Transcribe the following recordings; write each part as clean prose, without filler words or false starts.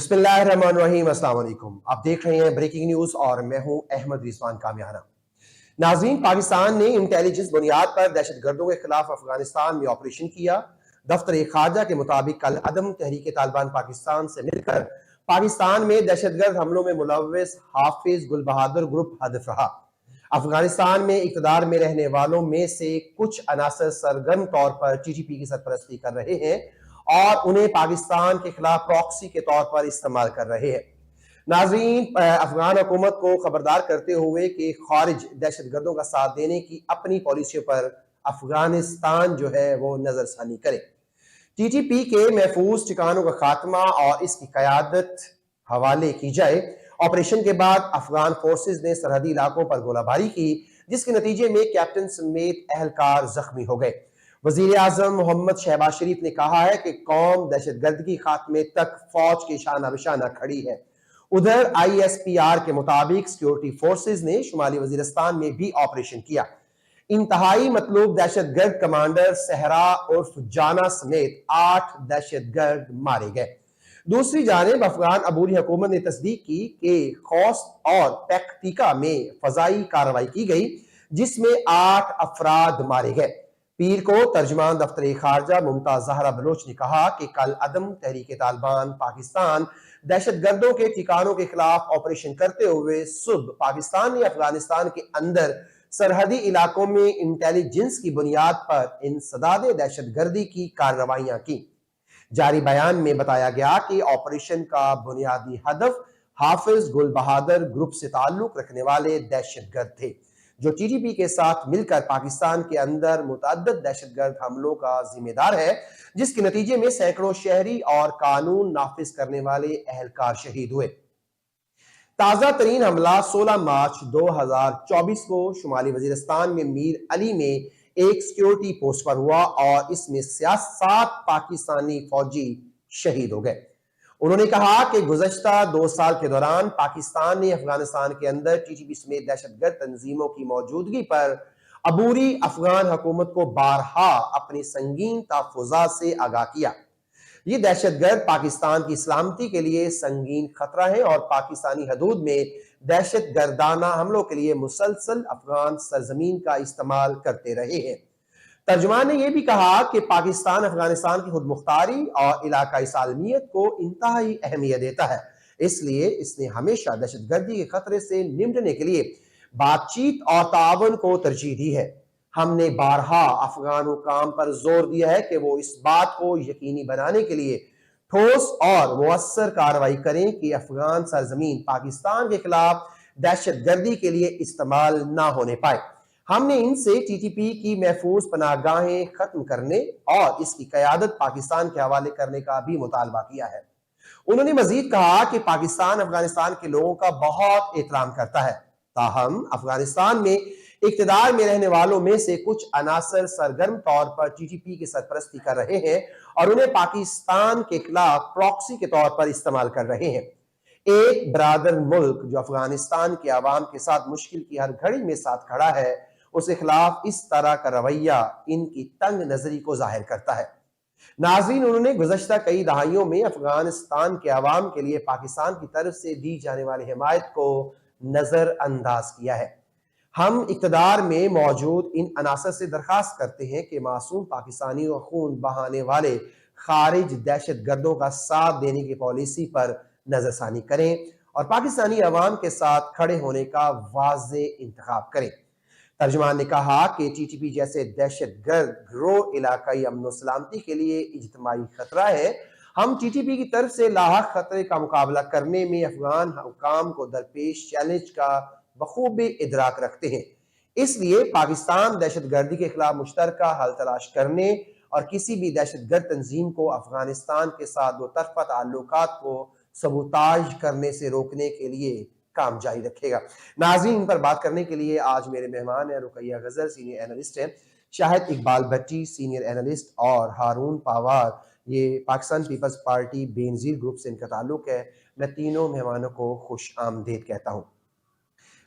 बिस्मिल्लाहिर्रहमानिर्रहीम, अस्सलाम वालेकुम। आप देख रहे हैं ब्रेकिंग न्यूज और मैं हूं अहमद रिजवान कामियाना। नाज़रीन, पाकिस्तान ने इंटेलिजेंस बुनियाद पर दहशतगर्दों के खिलाफ अफगानिस्तान में ऑपरेशन किया। दफ्तर खारजा के मुताबिक कल अदम तहरीक तालिबान पाकिस्तान से मिलकर पाकिस्तान में दहशतगर्द हमलों में मुलव्वस हाफिज गुल बहादुर ग्रुप हदफ रहा। अफगानिस्तान में इक़्तिदार में रहने वालों में से कुछ अनासर सरगर्म तौर पर टीटीपी की सरपरस्ती कर रहे हैं और उन्हें पाकिस्तान के खिलाफ प्रॉक्सी के तौर पर इस्तेमाल कर रहे हैं। नाजरीन, अफगान हुकूमत को खबरदार करते हुए कि खारिज दहशतगर्दों का साथ देने की अपनी पॉलिसियों पर अफगानिस्तान जो है वो नजरसानी करे। टीटीपी के महफूज ठिकानों का खात्मा और इसकी कयादत हवाले की जाए। ऑपरेशन के बाद अफगान फोर्सेज ने सरहदी इलाकों पर गोलाबारी की, जिसके नतीजे में कैप्टन समेत अहलकार जख्मी हो गए। वजीर आजम मोहम्मद शहबाज शरीफ ने कहा है कि कौम दहशतगर्दी खात्मे तक फौज के शाना बिशाना खड़ी है। उधर ISPR के मुताबिक सिक्योरिटी फोर्सेज ने शुमाली वजीरिस्तान में भी ऑपरेशन किया। इंतहाई मतलूब दहशतगर्द कमांडर सहरा उर्फ जाना समेत 8 दहशतगर्द मारे गए। दूसरी जानिब अफगान अबूरी हुकूमत ने तस्दीक की कि खौस और पैक्तिका में फजाई कार्रवाई की गई, जिसमें 8 अफराद मारे गए। पीर को तर्जमान दफ्तर खारजा मुमताज जहरा बलोच ने कहा कि कल अदम तहरीक तालिबान पाकिस्तान दहशतगर्दों के ठिकानों के खिलाफ ऑपरेशन करते हुए सुबह पाकिस्तान ने अफगानिस्तान के अंदर सरहदी इलाकों में इंटेलिजेंस की बुनियाद पर इंसदाद दहशतगर्दी की कार्रवाइयां की। जारी बयान में बताया गया कि ऑपरेशन का बुनियादी हदफ हाफिज गुल बहादुर ग्रुप से ताल्लुक रखने वाले दहशतगर्द थे, जो टीटीपी के साथ मिलकर पाकिस्तान के अंदर मुतअद्दिद दहशतगर्द हमलों का जिम्मेदार है, जिसके नतीजे में सैकड़ों शहरी और कानून नाफिज करने वाले अहलकार शहीद हुए। ताजा तरीन हमला 16 मार्च 2024 को शुमाली वजीरिस्तान में मीर अली में एक सिक्योरिटी पोस्ट पर हुआ और इसमें 7 पाकिस्तानी फौजी शहीद हो गए। उन्होंने कहा कि गुज़श्ता 2 साल के दौरान पाकिस्तान ने अफगानिस्तान के अंदर टीटीपी समेत दहशतगर्द तंजीमों की मौजूदगी पर अबूरी अफगान हुकूमत को बारहा अपनी संगीन तहफ़्फ़ुज़ात से आगाह किया। ये दहशतगर्द पाकिस्तान की सलामती के लिए संगीन खतरा है और पाकिस्तानी हदूद में दहशतगर्दाना हमलों के लिए मुसलसल अफगान सरजमीन का इस्तेमाल करते रहे हैं। तर्जुमान ने यह भी कहा कि पाकिस्तान अफगानिस्तान की खुद मुख्तारी और इलाकाई सालमियत को इंतहाई अहमियत देता है, इसलिए इसने हमेशा दहशतगर्दी के खतरे से निपटने के लिए बातचीत और ताउन को तरजीह दी है। हमने बारहा अफगान हुकाम पर जोर दिया है कि वो इस बात को यकीनी बनाने के लिए ठोस और मुअस्सर कार्रवाई करें कि अफगान सरजमीन पाकिस्तान के खिलाफ दहशतगर्दी के लिए इस्तेमाल ना होने पाए। हमने इनसे टीटीपी की महफूज पनाहगाहें खत्म करने और इसकी कयादत पाकिस्तान के हवाले करने का भी मुतालबा किया है। उन्होंने मजीद कहा कि पाकिस्तान अफगानिस्तान के लोगों का बहुत एहतराम करता है, ताहम अफगानिस्तान में इक़्तिदार में रहने वालों में से कुछ अनासर सरगर्म तौर पर टीटीपी की सरपरस्ती कर रहे हैं और उन्हें पाकिस्तान के खिलाफ प्रॉक्सी के तौर पर इस्तेमाल कर रहे हैं। एक बरादर मुल्क जो अफगानिस्तान के अवाम के साथ मुश्किल की हर घड़ी में साथ खड़ा है, उसके खिलाफ इस तरह का रवैया इनकी तंग नजरी को जाहिर करता है। नाज़रीन, उन्होंने गुज़श्ता कई दहाइयों में अफगानिस्तान के अवाम के लिए पाकिस्तान की तरफ से दी जाने वाली हिमायत को नजरअंदाज किया है। हम इक़्तिदार में मौजूद इन अनासर से दरखास्त करते हैं कि मासूम पाकिस्तानियों का खून बहाने वाले खारिज दहशतगर्दों का साथ देने की पॉलिसी पर नजरसानी करें और पाकिस्तानी अवाम के साथ खड़े होने का वाज़े इंतखाब करें। तर्जुमान ने कहा कि टीटीपी जैसे दहशतगर्द गिरोह इलाकाई अमन सलामती के लिए इज्तिमाई खतरा है। हम टीटीपी की तरफ से लाहक खतरे का मुकाबला करने में अफगान हुकाम को दरपेश चैलेंज का बखूबी इदराक रखते हैं, इसलिए पाकिस्तान दहशतगर्दी के खिलाफ मुश्तरका हल तलाश करने और किसी भी दहशतगर्द तंजीम को अफगानिस्तान के साथ दो तरफा ताल्लुकात को सबूताज करने से रोकने के लिए काम जारी रखेगा। नाज़रीन, इन पर बात करने के लिए आज मेरे मेहमान हैं रुकैया गजर, सीनियर एनालिस्ट हैं, शाहिद इकबाल भट्टी, सीनियर एनालिस्ट, और हारून पावार, ये Pakistan Peoples Party Benazir group से इनका ताल्लुक है। मैं तीनों मेहमानों को खुश आमदीद कहता हूँ।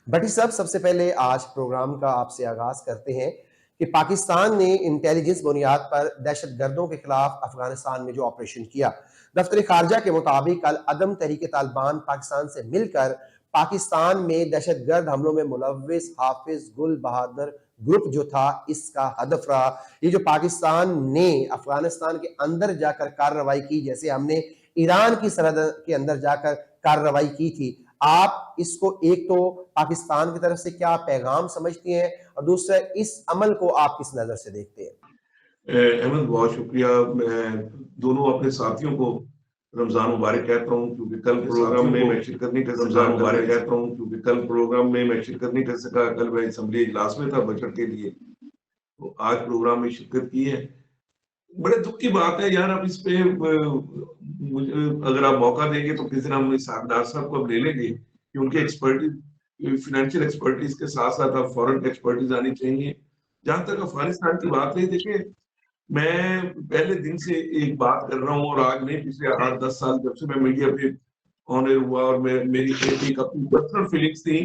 भट्टी साहब, सबसे पहले आज प्रोग्राम का आपसे आगाज करते हैं कि पाकिस्तान ने इंटेलिजेंस बुनियाद पर दहशतगर्दों के खिलाफ अफगानिस्तान में जो ऑपरेशन किया, दफ्तर खारजा के मुताबिक अल अदम तहरीक तालिबान पाकिस्तान से मिलकर पाकिस्तान में दहशतगर्द हमलों में मुलव्विस हाफिज गुल बहादुर ग्रुप जो था इसका हदफ रहा। ये जो पाकिस्तान ने अफगानिस्तान के अंदर जाकर कार्रवाई की, जैसे हमने ईरान की सरहद के अंदर जाकर कार्रवाई की थी, आप इसको एक तो पाकिस्तान की तरफ से क्या पैगाम समझती हैं और दूसरा इस अमल को आप किस नजर से देखते हैं? अहमद, बहुत शुक्रिया। मैं दोनों अपने साथियों को रमजान मुबारक कहता हूँ, क्योंकि कल प्रोग्राम में मैं शिरकत नहीं कर सका। रमजान मुबारक कहता हूँ क्योंकि कल प्रोग्राम में मैं शिरकत नहीं कर सका। कल मैं असेंबली इजलास में था बजट के लिए, तो आज प्रोग्राम में शिरकत की है। बड़े दुख की बात है यार। अब इस पे अगर आप मौका देंगे तो किसी दिन हम डॉक्टर साहब को अब ले लेंगे कि उनके एक्सपर्टीज, फिनेंशियल एक्सपर्टीज के साथ साथ अब फॉरेन एक्सपर्टीज आनी चाहिए। जहां तक अफगानिस्तान की बात है, देखिए मैं पहले दिन से एक बात कर रहा हूँ और आज नहीं, पिछले 8-10 साल जब से मैं मीडिया पे ऑनर हुआ और मेरी एक अपनी पर्सनल फीलिंग्स थी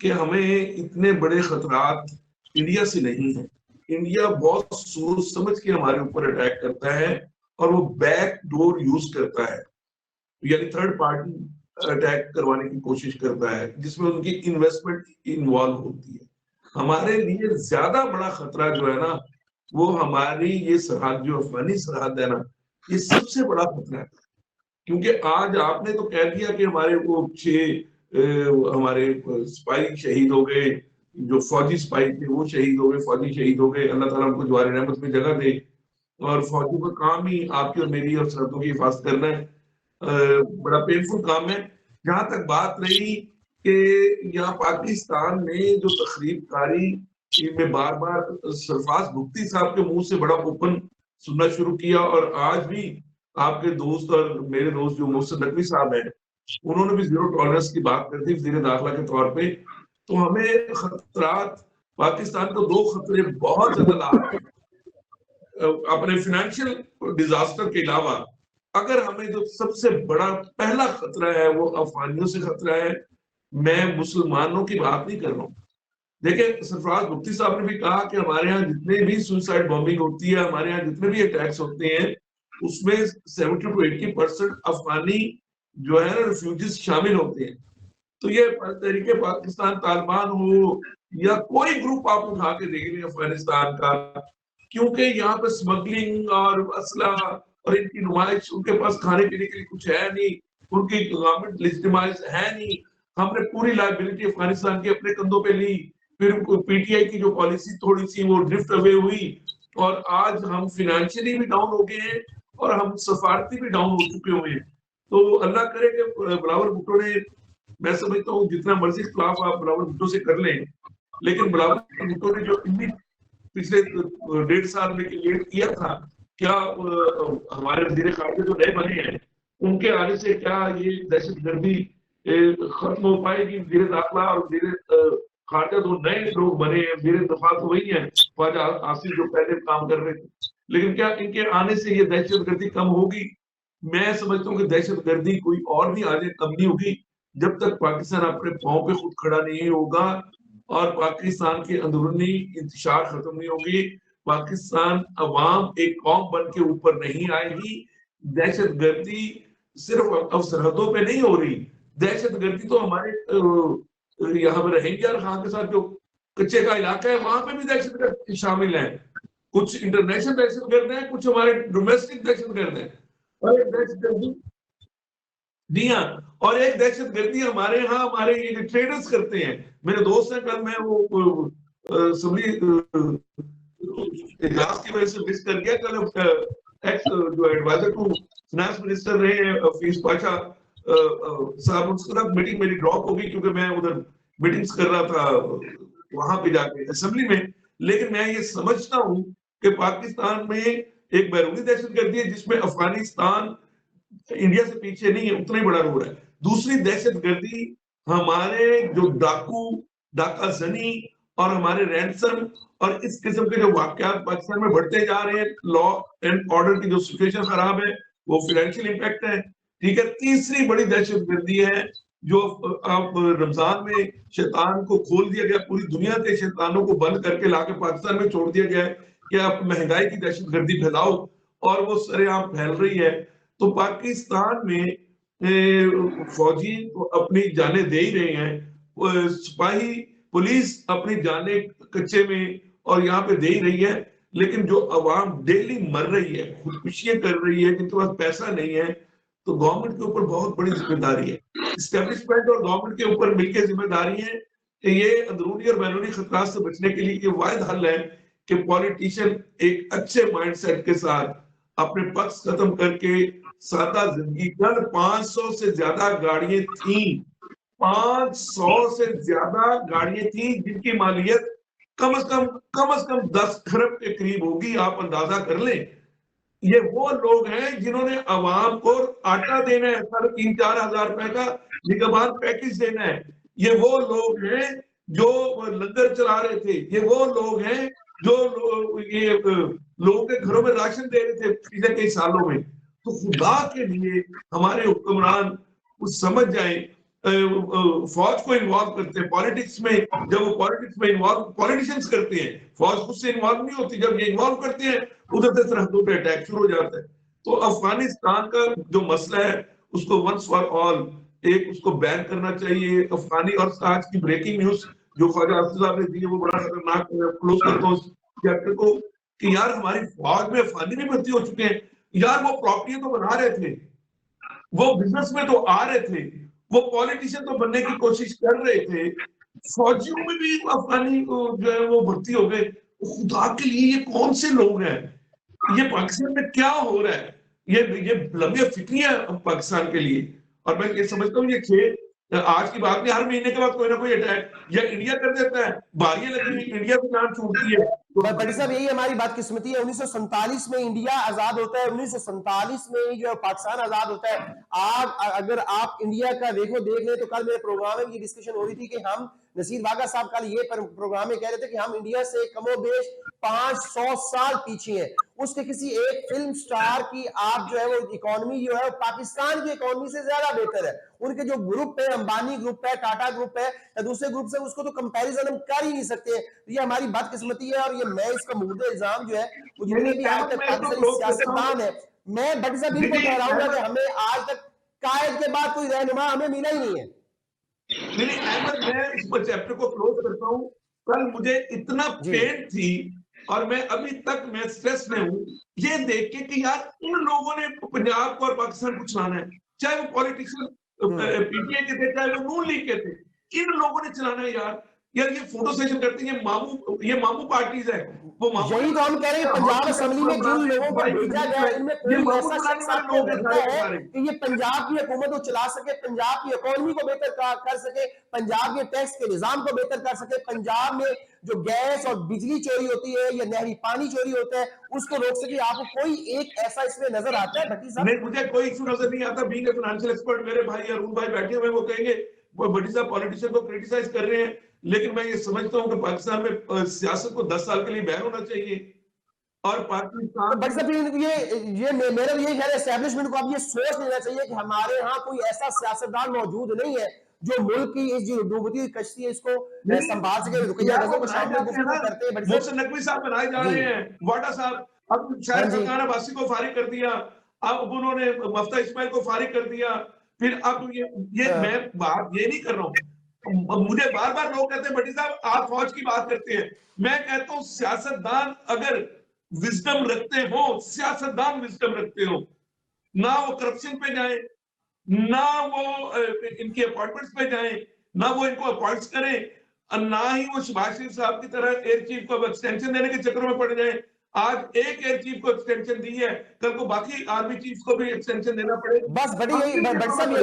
कि हमें इतने बड़े खतरात इंडिया से नहीं है। इंडिया बहुत सोच समझ के हमारे ऊपर अटैक करता है और वो बैक डोर यूज करता है, यानी थर्ड पार्टी अटैक करवाने की कोशिश करता है जिसमें उनकी इन्वेस्टमेंट इन्वॉल्व होती है। हमारे लिए ज्यादा बड़ा खतरा जो है ना, वो हमारी ये सरहद, जो अफगानी सरहद है ना, ये सबसे बड़ा खतरा है। क्योंकि आज आपने तो कह दिया कि हमारे वो 6 हमारे सिपाही शहीद हो गए, जो फौजी सिपाही थे वो शहीद हो गए, फौजी शहीद हो गए। अल्लाह ताला उनको जवार रहमत में जगह दे। और फौजियों का काम ही आपकी और मेरी और सरहदों की हिफाजत करना है। बड़ा पेनफुल काम है। जहां तक बात रही कि यहाँ पाकिस्तान ने जो तखरीबकारी में बार बार सरफराज भुगती साहब के मुंह से बड़ा ओपन सुनना शुरू किया, और आज भी आपके दोस्त और मेरे दोस्त जो मोहसिन नकवी साहब हैं, उन्होंने भी जीरो टॉलरेंस की बात कर दी वज़ीर दाखिला के तौर पे। तो हमें खतरात, पाकिस्तान को 2 खतरे बहुत ज्यादा लाभ अपने फाइनेंशियल डिजास्टर के अलावा। अगर हमें जो सबसे बड़ा पहला खतरा है वो अफगानियों से खतरा है। मैं मुसलमानों की बात नहीं कर रहा हूँ। देखिए, सरफराज मुफ्ती साहब ने भी कहा कि हमारे यहाँ जितने भी सुसाइड बॉम्बिंग होती है, हमारे यहाँ जितने भी अटैक्स होते हैं, उसमें 70 to 80% अफगानी जो है ना रिफ्यूजीज शामिल होते हैं। तो ये तहरीके पाकिस्तान तालिबान हो या कोई ग्रुप आप उठा के देख लें अफगानिस्तान का, क्योंकि यहाँ पे स्मगलिंग और असला और इनकी नुमाइश, उनके पास खाने पीने के लिए कुछ है नहीं, उनकी गवर्नमेंट लेजिटिमाइज है नहीं। हमने पूरी लायबिलिटी अफगानिस्तान की अपने कंधों पे ली, फिर पीटीआई की जो पॉलिसी थोड़ी सी वो ड्रिफ्ट अवे हुई, और आज हम फाइनेंशियली भी डाउन हो गए हैं और हम सफारती भी डाउन हो चुके हुए हैं। तो अल्लाह करे कि बिलावल भुट्टो ने, मैं समझता हूँ जितना मर्जी खिलाफ आप बिलावल भुट्टो से कर लें, लेकिन बिलावल भुट्टो ने जो इतनी पिछले 1.5 साल में क्रिएट किया था, क्या हमारे वजीर खारजा जो नए बने हैं उनके आने से क्या ये दहशतगर्दी खत्म हो पाएगी? वजीर दाखिला और वजीर खारजा दो नए लोग बने हैं, वजीर दफा तो वही है ख्वाजा आसिफ जो पहले काम कर रहे थे, लेकिन क्या इनके आने से ये दहशतगर्दी कम होगी? मैं समझता हूँ कि दहशतगर्दी कोई और भी आगे कम नहीं होगी जब तक पाकिस्तान अपने पांव पे खुद खड़ा नहीं होगा और पाकिस्तान की अंदरूनी इंतशार खत्म नहीं होगी। पाकिस्तान अवाम एक कौम बन के ऊपर नहीं आएगी। दहशतगर्दी सिर्फ अब सरहदों पे नहीं हो रही, दहशतगर्दी तो हमारे यहाँ पे रहेंगे और खान के साथ जो कच्चे का इलाका है वहां पे भी दहशतगर्द शामिल है। कुछ इंटरनेशनल दहशतगर्द है, कुछ हमारे डोमेस्टिक दहशतगर्द है, और एक दहशतगर्दी, जी हाँ, और एक दहशतगर्दी हमारे यहाँ हमारे ये ट्रेडर्स करते हैं। मेरे दोस्त हैं, कल मैं वो इजलास की वजह से मिस कर गया। कल एक्स जो एडवाइजर टू फाइनेंस मिनिस्टर रहे हैं फीस पाशा साहब, उसके साथ मीटिंग मेरी ड्रॉप हो गई क्योंकि मैं उधर मीटिंग्स कर रहा था वहां पे जाके असेंबली में। लेकिन मैं ये समझता हूँ कि पाकिस्तान में एक बैरूनी दहशतगर्दी है जिसमें अफगानिस्तान इंडिया से पीछे नहीं है, उतना ही बड़ा रोल है। दूसरी दहशतगर्दी हमारे जो डाकू, डाका जनी और हमारे रैंसम और इस किस्म के जो वाकयात पाकिस्तान में बढ़ते जा रहे हैं, लॉ एंड ऑर्डर की जो सिचुएशन खराब है, वो फाइनेंशियल इंपैक्ट है। ठीक है, तीसरी बड़ी दहशतगर्दी है जो अब रमजान में शैतान को खोल दिया गया, पूरी दुनिया के शैतानों को बंद करके लाके पाकिस्तान में छोड़ दिया गया है कि आप महंगाई की दहशतगर्दी फैलाओ, और वो सरेआम फैल रही है। तो पाकिस्तान में फौजी तो अपनी जानें दे ही रहे हैं, सिपाही पुलिस अपनी जानें कच्चे में और यहाँ पे दे ही रही है, लेकिन जो अवाम डेली मर रही है, खुदकुशियां कर रही है, जिनके पास पैसा नहीं है, तो गवर्नमेंट के ऊपर बहुत बड़ी जिम्मेदारी है। इस्टेब्लिशमेंट और गवर्नमेंट के ऊपर मिलकर जिम्मेदारी है कि ये अंदरूनी और बैरूनी खतरात से बचने के लिए ये वाहिद हल है कि पॉलिटिशियन एक अच्छे माइंडसेट के साथ अपने पक्ष खत्म करके सादा जिंदगी। कल 500 से ज्यादा गाड़ियां थी, 500 से ज्यादा गाड़ियां थी जिनकी मालियत कम से कम 10 खरब के करीब होगी, आप अंदाजा कर लें। ये वो लोग हैं जिन्होंने अवाम को आटा देना है, 3-4 हजार रुपए का निगहबान पैकेज देना है। ये वो लोग हैं जो लंगर चला रहे थे, ये वो लोग हैं जो ये लोगों के घरों में राशन दे रहे थे पिछले कई सालों में। तो खुदा के लिए हमारे हुक्मरान कुछ समझ जाए, फौज को इन्वॉल्व करते हैं पॉलिटिक्स में, जब वो पॉलिटिक्स में इन्वॉल्व पॉलिटिशियंस करते हैं, फौज खुद से इन्वॉल्व नहीं होती, जब ये इन्वॉल्व करते हैं उधर से सरहदों पे अटैक शुरू हो जाता है। तो अफगानिस्तान का जो मसला है उसको वंस फॉर ऑल एक उसको बैन करना चाहिए। अफगानी और आज की ब्रेकिंग न्यूज जो ख्वाजा हाफिज साहब ने दी है वो बड़ा खतरनाक है। क्लोज करता हूँ चैप्टर को कि यार हमारी फौज में अफगानी भी भर्ती हो चुके हैं। यार वो प्रॉपर्टी तो बना रहे थे, वो बिजनेस में तो आ रहे थे, वो पॉलिटिशियन तो बनने की कोशिश कर रहे थे, फौजियों में भी अफगानी जो है वो भर्ती हो गए। खुदा के लिए ये कौन से लोग हैं? ये पाकिस्तान में क्या हो रहा है? ये लंबी फिक्री है पाकिस्तान के लिए। और मैं ये समझता हूँ ये खेल आज की बात नहीं, हर महीने के बाद कोई ना कोई अटैक या इंडिया कर देता है, बारियां लगी हुई इंडिया की जान छूटती है। बड़ी साहब यही हमारी बदकिस्मती है। 1947 में इंडिया आजाद होता है, 1947 में जो पाकिस्तान आजाद होता है। आप अगर आप इंडिया का देख लें तो कल मेरे प्रोग्राम में ये डिस्कशन हो रही थी कि हम नसीर वागा साहब कल ये प्रोग्राम में कह रहे थे कि हम इंडिया से कमोबेश 500 साल पीछे हैं। उसके किसी एक फिल्म स्टार की आप जो है वो इकोनॉमी जो है वो पाकिस्तान की इकोनॉमी से ज्यादा बेहतर है। उनके जो ग्रुप है, अंबानी ग्रुप है, टाटा ग्रुप है या दूसरे ग्रुप से, उसको तो कंपैरिजन हम कर ही नहीं सकते। ये हमारी बदकिस्मती है और ये मैं इसका मुद्दे इल्जाम जो है वो जितने भी आज तक पाकिस्तानी सियासतदान है, मैं भट्टी साहब इनको ठहराऊंगा कि हमें आज तक कायद के बाद कोई रहनुमा हमें मिला ही नहीं है। नहीं अहमद, मैं इस चैप्टर को क्लोज करता हूँ। कल मुझे इतना पेन थी और मैं अभी तक मैं स्ट्रेस में हूँ ये देख के कि यार इन लोगों ने पंजाब को और पाकिस्तान को चलाना है, चाहे वो पॉलिटिशियन पीटीआई के थे, चाहे वो नून लीग के थे, इन लोगों ने चलाना है। यार यार ये फोटो सेशन करते हैं, ये मामू पार्टीज है। वो मामू यही तो हम कह रहे हैं, पंजाब असेंबली में जिन लोगों को भेजा गया इनमें कोई ऐसा शख्स आपको लगता है कि ये पंजाब की हुकूमत को चला सके, पंजाब की इकोनॉमी को बेहतर कर सके, पंजाब के टैक्स के निजाम को बेहतर कर सके, पंजाब में जो गैस और बिजली चोरी होती है या नहरी पानी चोरी होता है उसको रोक सके? आपको कोई एक ऐसा इसमें नजर आता है भट्टी साहब? नहीं, मुझे कोई इशू नजर नहीं आता। बीइंग ए फाइनेंशियल एक्सपर्ट, मेरे भाई अरुण भाई बैठे हुए वो कहेंगे वो भट्टी साहब पॉलिटिशियन को क्रिटिसाइज कर रहे हैं, लेकिन मैं ये समझता हूँ कि पाकिस्तान में सियासत को 10 साल के लिए बैन होना चाहिए। और पाकिस्तान तो ये मेरा यही ख्याल है, एस्टेब्लिशमेंट को अब ये सोच लेना चाहिए कि हमारे यहाँ कोई ऐसा सियासतदान मौजूद नहीं है जो मुल्क की इस जो डूबती हुई कश्ती है इसको संभाल सके। रुकैया गजों को शामिल गुफ्तगू करते हैं। मोहसिन नकवी साहब बनाए जा रहे हैं, वाडा साहब, अब शायद फरकान अब्बासी को फारिग कर दिया, अब उन्होंने मफ्ता इस्माइल को फारिग कर दिया, फिर अब ये मैं बात ये नहीं कर रहा हूँ। मुझे बार बार लोग कहते हैं भट्टी साहब आप फौज की बात करते हैं, मैं कहता हूँ सियासतदान अगर विजडम रखते हो, सियासतदान विजडम रखते हो, ना वो करप्शन पे जाए, ना वो इनके अपॉइंटमेंट्स पे जाए, ना वो इनको अपॉइंट्स करें, और ना ही वो शहबाज शरीफ साहब की तरह एयर चीफ को एक्सटेंशन देने के चक्कर में पड़ जाए। आज एक एयर चीफ को एक्सटेंशन दी है, कल को बाकी आर्मी चीफ को भी एक्सटेंशन देना पड़े। बस बड़ी यही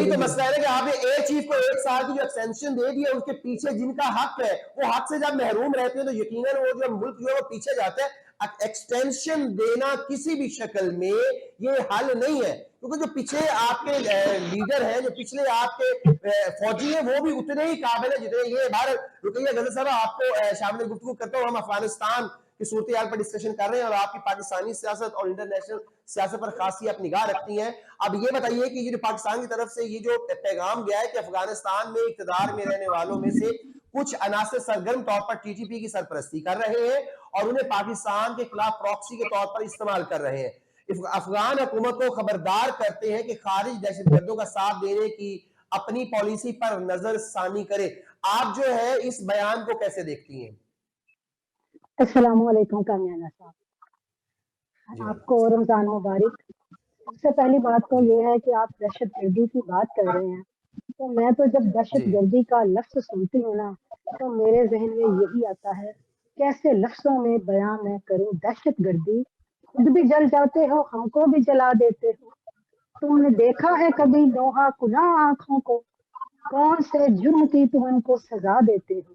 तो मसला है कि आपने एयर चीफ को 1 साल की जो एक्सटेंशन दे दी है, उसके पीछे जिनका हक है वो हक से जब महरूम रहते हैं तो यकीनन वो जो मुल्क जो है वो पीछे जाता है। एक्सटेंशन देना किसी भी शक्ल में ये हल नहीं है, क्योंकि जो पीछे आपके लीडर हैं, जो पिछले आपके फौजी हैं, वो भी उतने ही काबिल है जितने ये। भारत रुकैया गजल साहब आपको शामिल गुफ्तगू करता हूँ। हम अफगानिस्तान की सूरत हाल पर डिस्कशन कर रहे हैं और आपकी पाकिस्तानी सियासत और इंटरनेशनल सियासत पर खासी आप निगाह रखती हैं। अब ये बताइए कि ये जो पाकिस्तान की तरफ से ये जो पैगाम गया है कि अफगानिस्तान में इक़्तिदार में रहने वालों में से कुछ अनासर सरगर्म तौर पर टीटीपी की सरपरस्ती कर रहे हैं और उन्हें पाकिस्तान के खिलाफ प्रॉक्सी के तौर पर इस्तेमाल कर रहे हैं, अफगान हुकूमत को खबरदार करते हैं कि खारिज दहशतगर्दों का साथ देने की अपनी पॉलिसी पर नजरसानी करे। आप जो है इस बयान को कैसे देखती हैं? अस्सलाम वालेकुम कामयाना साहब, जी वालेकुम आपको सलाम। रमजान मुबारक। सबसे पहली बात तो जी ये है कि आप दहशतगर्दी की बात कर रहे हैं, तो मैं तो जब जी दहशतगर्दी का लफ्ज़ सुनती हूँ ना, तो मेरे ज़हन में यही आता है, कैसे लफ्ज़ों में बयाँ मैं करूँ दहशतगर्दी, खुद भी जल जाते हो, हमको भी जला देते हो। तुमने देखा है कभी नोहा कुनाह आँखों को, कौन से जुर्म की तुम हमको सज़ा देते हो।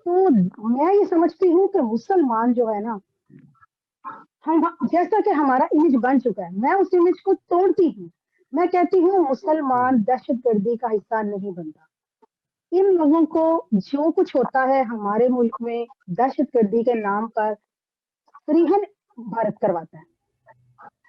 तो मैं ये समझती हूँ कि मुसलमान जो है ना, हम जैसा कि हमारा इमेज बन चुका है, मैं उस इमेज को तोड़ती हूँ। मैं कहती हूँ मुसलमान दहशतगर्दी का हिस्सा नहीं बनता। इन लोगों को जो कुछ होता है हमारे मुल्क में दहशतगर्दी के नाम पर सरीहन भारत करवाता है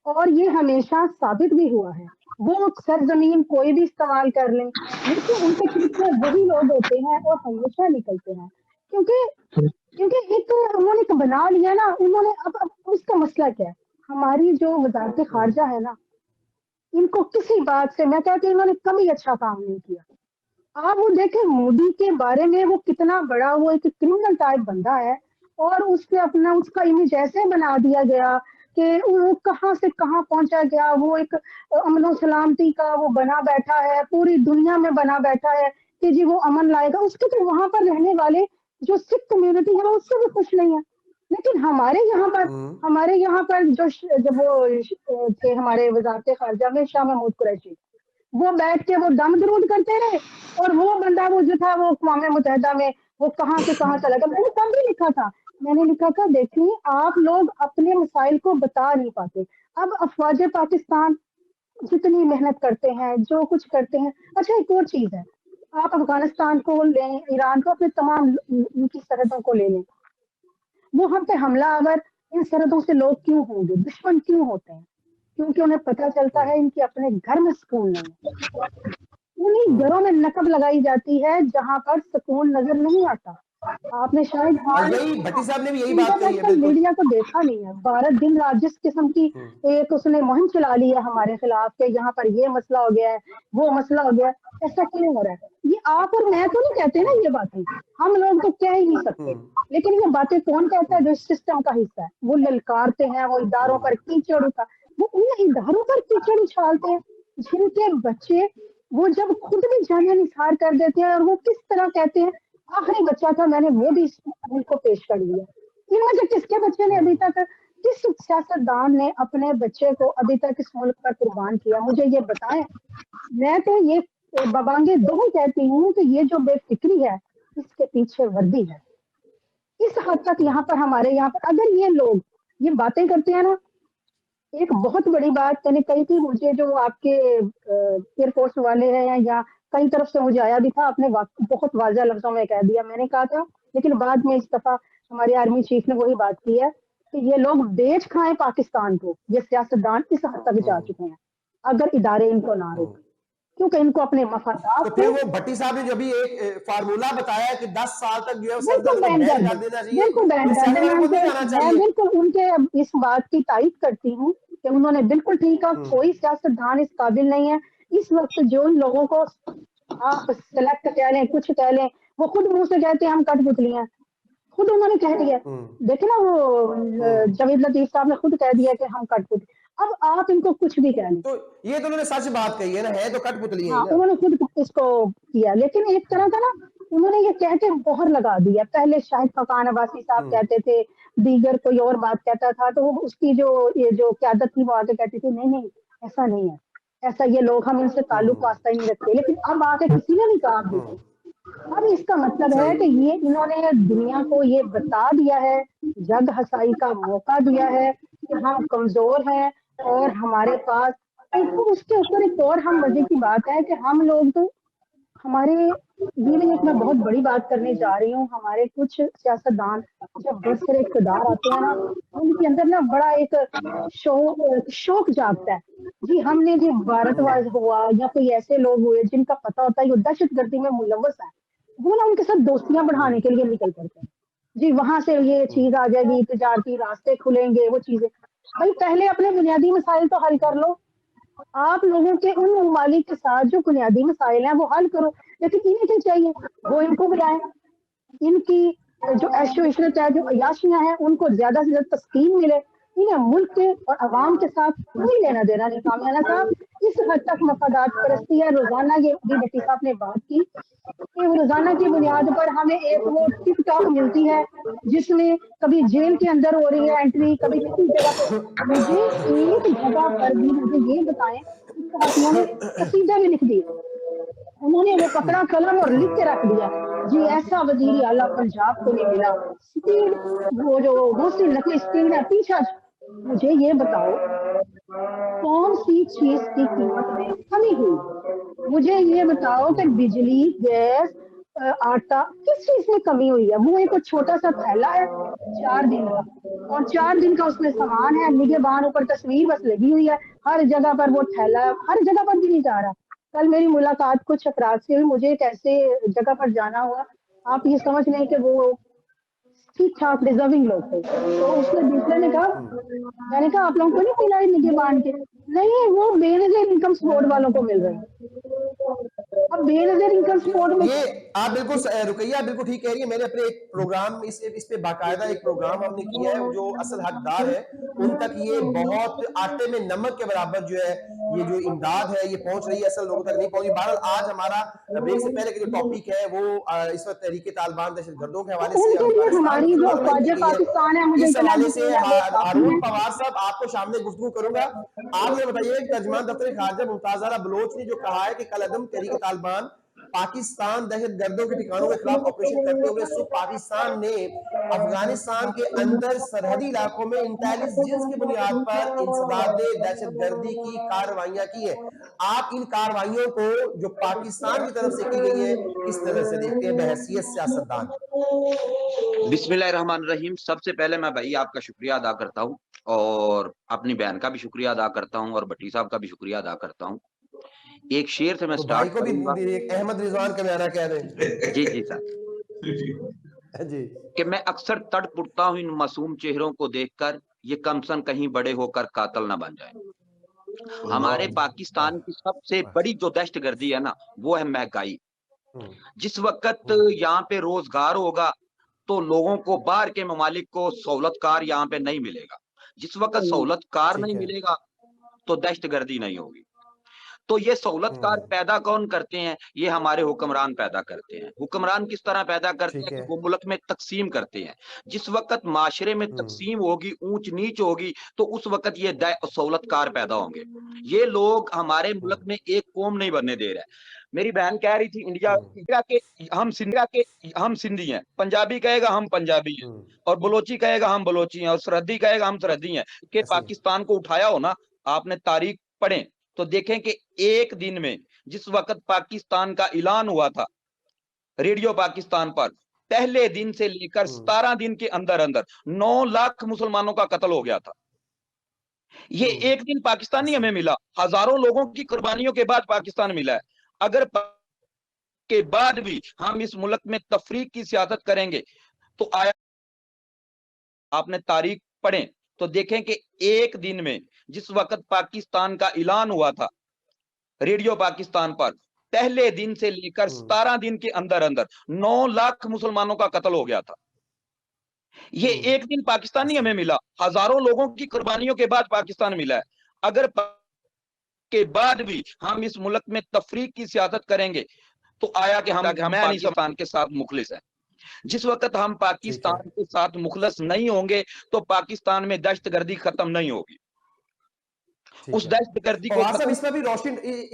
और ये हमेशा साबित भी हुआ है। वो सरज़मीन कोई भी इस्तेमाल कर लें, लेकिन उनके पीछे वही लोग होते हैं और हमेशा निकलते हैं। क्योंकि क्योंकि एक तो उन्होंने एक बना लिया ना, उन्होंने अब उसका मसला क्या है? हमारी जो वज़ारत ख़ारिजा है ना, इनको किसी बात से मैं कहती हूँ इन्होंने कभी अच्छा काम नहीं किया। आप वो देखें मोदी के बारे में वो कितना बड़ा वो एक क्रिमिनल टाइप बंदा है और उसने अपना उसका इमेज ऐसे बना दिया गया कि वो कहाँ से कहाँ पहुँचा गया। वो एक अमन और सलामती का वो बना बैठा है, पूरी दुनिया में बना बैठा है कि जी वो अमन लाएगा। उसके तो वहाँ पर रहने वाले जो सिख कम्युनिटी है वो उससे भी खुश नहीं है। लेकिन हमारे यहाँ पर जब वो थे हमारे वज़ारत ख़ारिजा में शाह महमूद कुरैशी, वो बैठ के वो दम दरूद करते रहे और वो बंदा वो जो था वो अक़वाम मुत्तहिदा में वो कहाँ से कहाँ चला गया। मैंने तब भी लिखा था, मैंने लिखा था देखिए आप लोग अपने मसाइल को बता नहीं पाते। अब अफ़वाज पाकिस्तान जितनी मेहनत करते हैं, जो कुछ करते हैं। अच्छा एक और चीज़ है, आप अफ़गानिस्तान को लें, ईरान को अपने तमाम उनकी सरहदों को ले लें। वो हम पे हमलावर इन सरहदों से लोग क्यों होंगे? दुश्मन क्यों होते हैं? क्योंकि उन्हें पता चलता है इनके अपने घर में सुकून नहीं है। उन्हीं घरों में नकब लगाई जाती है जहाँ पर सुकून नज़र नहीं आता। आपने शायद यही भट्टी साहब ने भी यही बात कही है, इंटरनेशनल बिल्कुल। मीडिया को देखा नहीं है। भारत दिन रात जिस किस्म की एक उसने मुहिम चला ली है हमारे खिलाफ कि यहाँ पर ये मसला हो गया है, वो मसला हो गया है, ऐसा क्यों हो रहा है? ये आप और मैं तो नहीं कहते ना ये बातें, हम लोग तो कह ही नहीं सकते। लेकिन ये बातें कौन कहता है? जो इस सिस्टम का हिस्सा है। वो ललकारते हैं, वो इदारों पर कीचड़ उठा वो उन इदारों पर कीचड़ उछालते हैं, जिनके बच्चे वो जब खुद भी जानिया निसार कर देते हैं और वो किस तरह कहते हैं, आखिरी बच्चा था मैंने वो भी इस मुल्क को पेश कर दिया। इनमें से किसके बच्चे ने अभी तक किस सियासतदान ने अपने बच्चे को अभी तक इस मुल्क पर कुर्बान किया? मुझे ये बताएं। मैं तो ये बबांगे दो ही कहती हूँ कि ये जो बेफिक्री है इसके पीछे वर्दी है। इस हद तक यहाँ पर हमारे यहाँ पर अगर ये लोग ये बातें करते हैं ना, एक बहुत बड़ी बात मैंने कही थी, मुझे जो आपके एयरफोर्स वाले हैं या कई तरफ से मुझे आया भी था, आपने बहुत वाज़ेह लफ्ज़ों में कह दिया। मैंने कहा था, लेकिन बाद में इस दफ़ा हमारे आर्मी चीफ ने वही बात की है कि ये लोग बेच खाएँ पाकिस्तान को, ये सियासतदान इस हद तक जा चुके हैं, अगर इदारे इनको ना रोकें। क्योंकि इनको अपने तो मफादात फिर से वो भट्टी साहब ने जो भी एक फार्मूला बताया कि 10 साल तक जो है बिल्कुल सल्तनत को बैन बैन कर कर दें, देना चाहिए, बिल्कुल बैन फिर कर दें। सैनिकों को नहीं जाना मैं चाहिए। बिल्कुल उनके इस बात की तारीफ करती हूँ कि उन्होंने बिल्कुल ठीक कहा, कोई सियासतदान इस काबिल नहीं है। इस वक्त जो इन लोगों को आप सेलेक्ट कह लें, कुछ कह लें, वो खुद मुंह से कहते हैं हम कठपुतली हैं। खुद उन्होंने कह दिया। देखे ना वो जावेद लतीफ साहब ने खुद कह दिया कि हम कठपुतली। अब आप इनको कुछ भी कह लें। तो ये तो उन्होंने सच बात कही है ना, है तो कठपुतली है ही हाँ, ना। उन्होंने खुद इसको किया, लेकिन एक तरह का ना उन्होंने ये कह के मोहर लगा दिया। पहले शाहिद खकान अब्बासी साहब कहते थे, दीगर कोई और बात कहता था, तो वो उसकी जो ये जो क़यादत थी वो आके कहती थी नहीं, नहीं, ऐसा नहीं है। ऐसा ये लोग हम इनसे ताल्लुक वास्ता ही नहीं रखते। लेकिन अब आके किसी ने नहीं कहा आप देखो। अब इसका मतलब है कि सही। ये इन्होंने दुनिया को ये बता दिया है, जग हसाई का मौका दिया है कि हम कमज़ोर हैं और हमारे पास ऊपर उसके ऊपर एक और हम मज़े की बात है कि हम लोग तो हमारे ये भी एक मैं बहुत बड़ी बात करने जा रही हूँ, हमारे कुछ सियासतदान जब बरसरे इक़्तिदार आते हैं ना, उनके अंदर ना बड़ा एक शौक जागता है। जी, हमने जो भारतवाज हुआ या कोई ऐसे लोग हुए जिनका पता होता है ये दहशतगर्दी में मुलव्वस है, वो ना उनके साथ दोस्तियाँ बढ़ाने के लिए निकल पड़ते हैं। जी, वहाँ से ये चीज़ आ जाएगी, तिजारती रास्ते खुलेंगे, वो चीज़ें। भाई पहले अपने बुनियादी मसाइल तो हल कर लो। आप लोगों के उन ममालिक के साथ जो बुनियादी मसाइल हैं वो हल करो, लेकिन इन्हें क्या चाहिए, वो इनको बुलाएं, इनकी जो ऐशो इशरत है, जो अयाशियां हैं, उनको ज्यादा से ज्यादा तस्कीन मिले। इन्हें मुल्क के और अवाम के साथ कोई लेना देना नहीं। कामयाना साहब, इस हद तक मफादात परस्ती है। रोजाना ये भट्टी साहब ने बात की कि रोजाना की बुनियाद पर हमें एक वो टिकटॉक मिलती है जिसमें कभी जेल के अंदर हो रही है एंट्री, कभी किसी जगह पे। मुझे एक जगह पर भी मुझे ये बताएं, उसके हाथियों ने कसीदा भी लिख दिया, उन्होंने वो पकड़ा कलम और लिख के रख दिया, जी ऐसा वजीर आला पंजाब को नहीं मिला। स्पीड, वो जो दूसरी नकली स्पीड है पीछा। मुझे ये बताओ कौन सी चीज की कीमत में कमी हुई? मुझे ये बताओ कि बिजली, गैस, आटा, किस चीज में कमी हुई है? वो एक छोटा सा थैला है 4 दिन का, और 4 दिन का उसमें सामान है, निगहबान ऊपर तस्वीर बस लगी हुई है, हर जगह पर वो थैला, हर जगह पर भी नहीं जा रहा। कल मेरी मुलाकात कुछ अफराद से हुई, मुझे एक ऐसे जगह पर जाना हुआ, आप ये समझ लें कि वो ठीक ठाक डिजर्विंग लोग थे। तो उसने दूसरे ने कहा, मैंने कहा आप लोगों को नहीं मिला है निगहबान के? नहीं, वो बेनजीर इनकम सपोर्ट वालों को मिल रहे हैं। अब बेनजीर इनकम सपोर्ट में ये आप बिल्कुल रुकैया बिल्कुल ठीक कह रही है। मैंने अपने एक प्रोग्राम इस पे बाकायदा एक प्रोग्राम हमने किया है, जो असल हकदार है उन तक ये बहुत आटे में नमक के बराबर जो है ये जो इमदाद है ये पहुंच रही है, असल लोगों तक नहीं पहुंची। बहरहाल आज हमारा ब्रेक से पहले का जो टॉपिक है वो इस वक्त तहरीक तालिबान दहशतगर्दों के हवाले से उनके लिए अफगानिस्तान हमारी की जो कार्रवाई फौज की गई है, पाकिस्तान है, मुझे इस इतना हवाले से यकीन है वो काफी हारून है। पवार साहब आपको सामने गुफ्तगू करूंगा। आप ये बताइए, तर्जमान दफ्तर खारजा मुमताज आरा बलोच ने जो कहा है कि कल अदम तहरीक तालिबान पाकिस्तान दहशतगर्दों के ठिकानों के खिलाफ ऑपरेशन करते हुए सुबह पाकिस्तान ने अफगानिस्तान के अंदर सरहदी इलाकों में इंटेलिजेंस की बुनियाद पर इंसदाद दहशतगर्दी की कार्रवाइयां की है। आप इन कार्रवाइयों को जो पाकिस्तान की तरफ से की गई है किस नजर से देखते हैं बहैसियत सियासतदान? बिस्मिल्लाहिर्रहमानिर्रहीम। सबसे पहले मैं भाई आपका शुक्रिया अदा करता हूँ और अपनी बहन का भी शुक्रिया अदा करता हूँ और भट्टी साहब का भी शुक्रिया अदा करता हूँ। एक शेर से मैं तो भाई स्टार्ट को भी करूंगा। अहमद रिजवान का बयाना कह दें। जी जी सर, जी कि मैं अक्सर तड़प उठता हूँ इन मासूम चेहरों को देखकर, ये कमसन कहीं बड़े होकर कातल न बन जाए। हमारे पाकिस्तान की सबसे बड़ी जो दहशतगर्दी है ना, वो है महंगाई। जिस वक्त यहाँ पे रोजगार होगा तो लोगों को, बाहर के ममालिक को सहूलतकार यहाँ पे नहीं मिलेगा। जिस वक्त सहूलतकार नहीं मिलेगा तो दहशतगर्दी नहीं होगी। तो ये सहूलतकार पैदा कौन करते हैं? ये हमारे हुक्मरान पैदा करते हैं। हुक्मरान किस तरह पैदा करते हैं कि वो मुल्क में तकसीम करते हैं। जिस वक्त माशरे में तकसीम होगी, ऊंच नीच होगी, तो उस वक्त ये सहूलतकार पैदा होंगे। ये लोग हमारे मुल्क में एक कौम नहीं बनने दे रहे हैं। मेरी बहन कह रही थी इंडिया के हम सिंधी हैं, पंजाबी कहेगा हम पंजाबी हैं, और बलोची कहेगा हम बलोची हैं, और सरहदी कहेगा हम सरहदी हैं। कि पाकिस्तान को उठाया हो ना, आपने तारीख पढ़ें तो देखें कि एक दिन में जिस वक्त पाकिस्तान का ऐलान हुआ था रेडियो पाकिस्तान पर, पहले दिन से लेकर 17 दिन के अंदर अंदर 9 लाख मुसलमानों का कत्ल हो गया था। ये एक दिन पाकिस्तान नहीं हमें मिला, हजारों लोगों की कुर्बानियों के बाद पाकिस्तान मिला है। अगर के बाद भी हम इस मुल्क में तफरीक की सियासत करेंगे तो आया, आपने तारीख पढ़ें तो देखें कि एक दिन में जिस वक्त पाकिस्तान का ऐलान हुआ था रेडियो पाकिस्तान पर, पहले दिन से लेकर 17 दिन के अंदर अंदर 9 लाख मुसलमानों का कत्ल हो गया था। ये एक दिन पाकिस्तान नहीं हमें मिला, हजारों लोगों की कुर्बानियों के बाद पाकिस्तान मिला है। अगर के बाद भी हम इस मुल्क में तफरीक की सियासत करेंगे तो आया कि हम पाकिस्तान के साथ मुखलिस हैं। जिस वक्त हम पाकिस्तान के साथ मुखलिस नहीं होंगे तो पाकिस्तान में दहशतगर्दी खत्म नहीं होगी। उस दहशतगर्दी को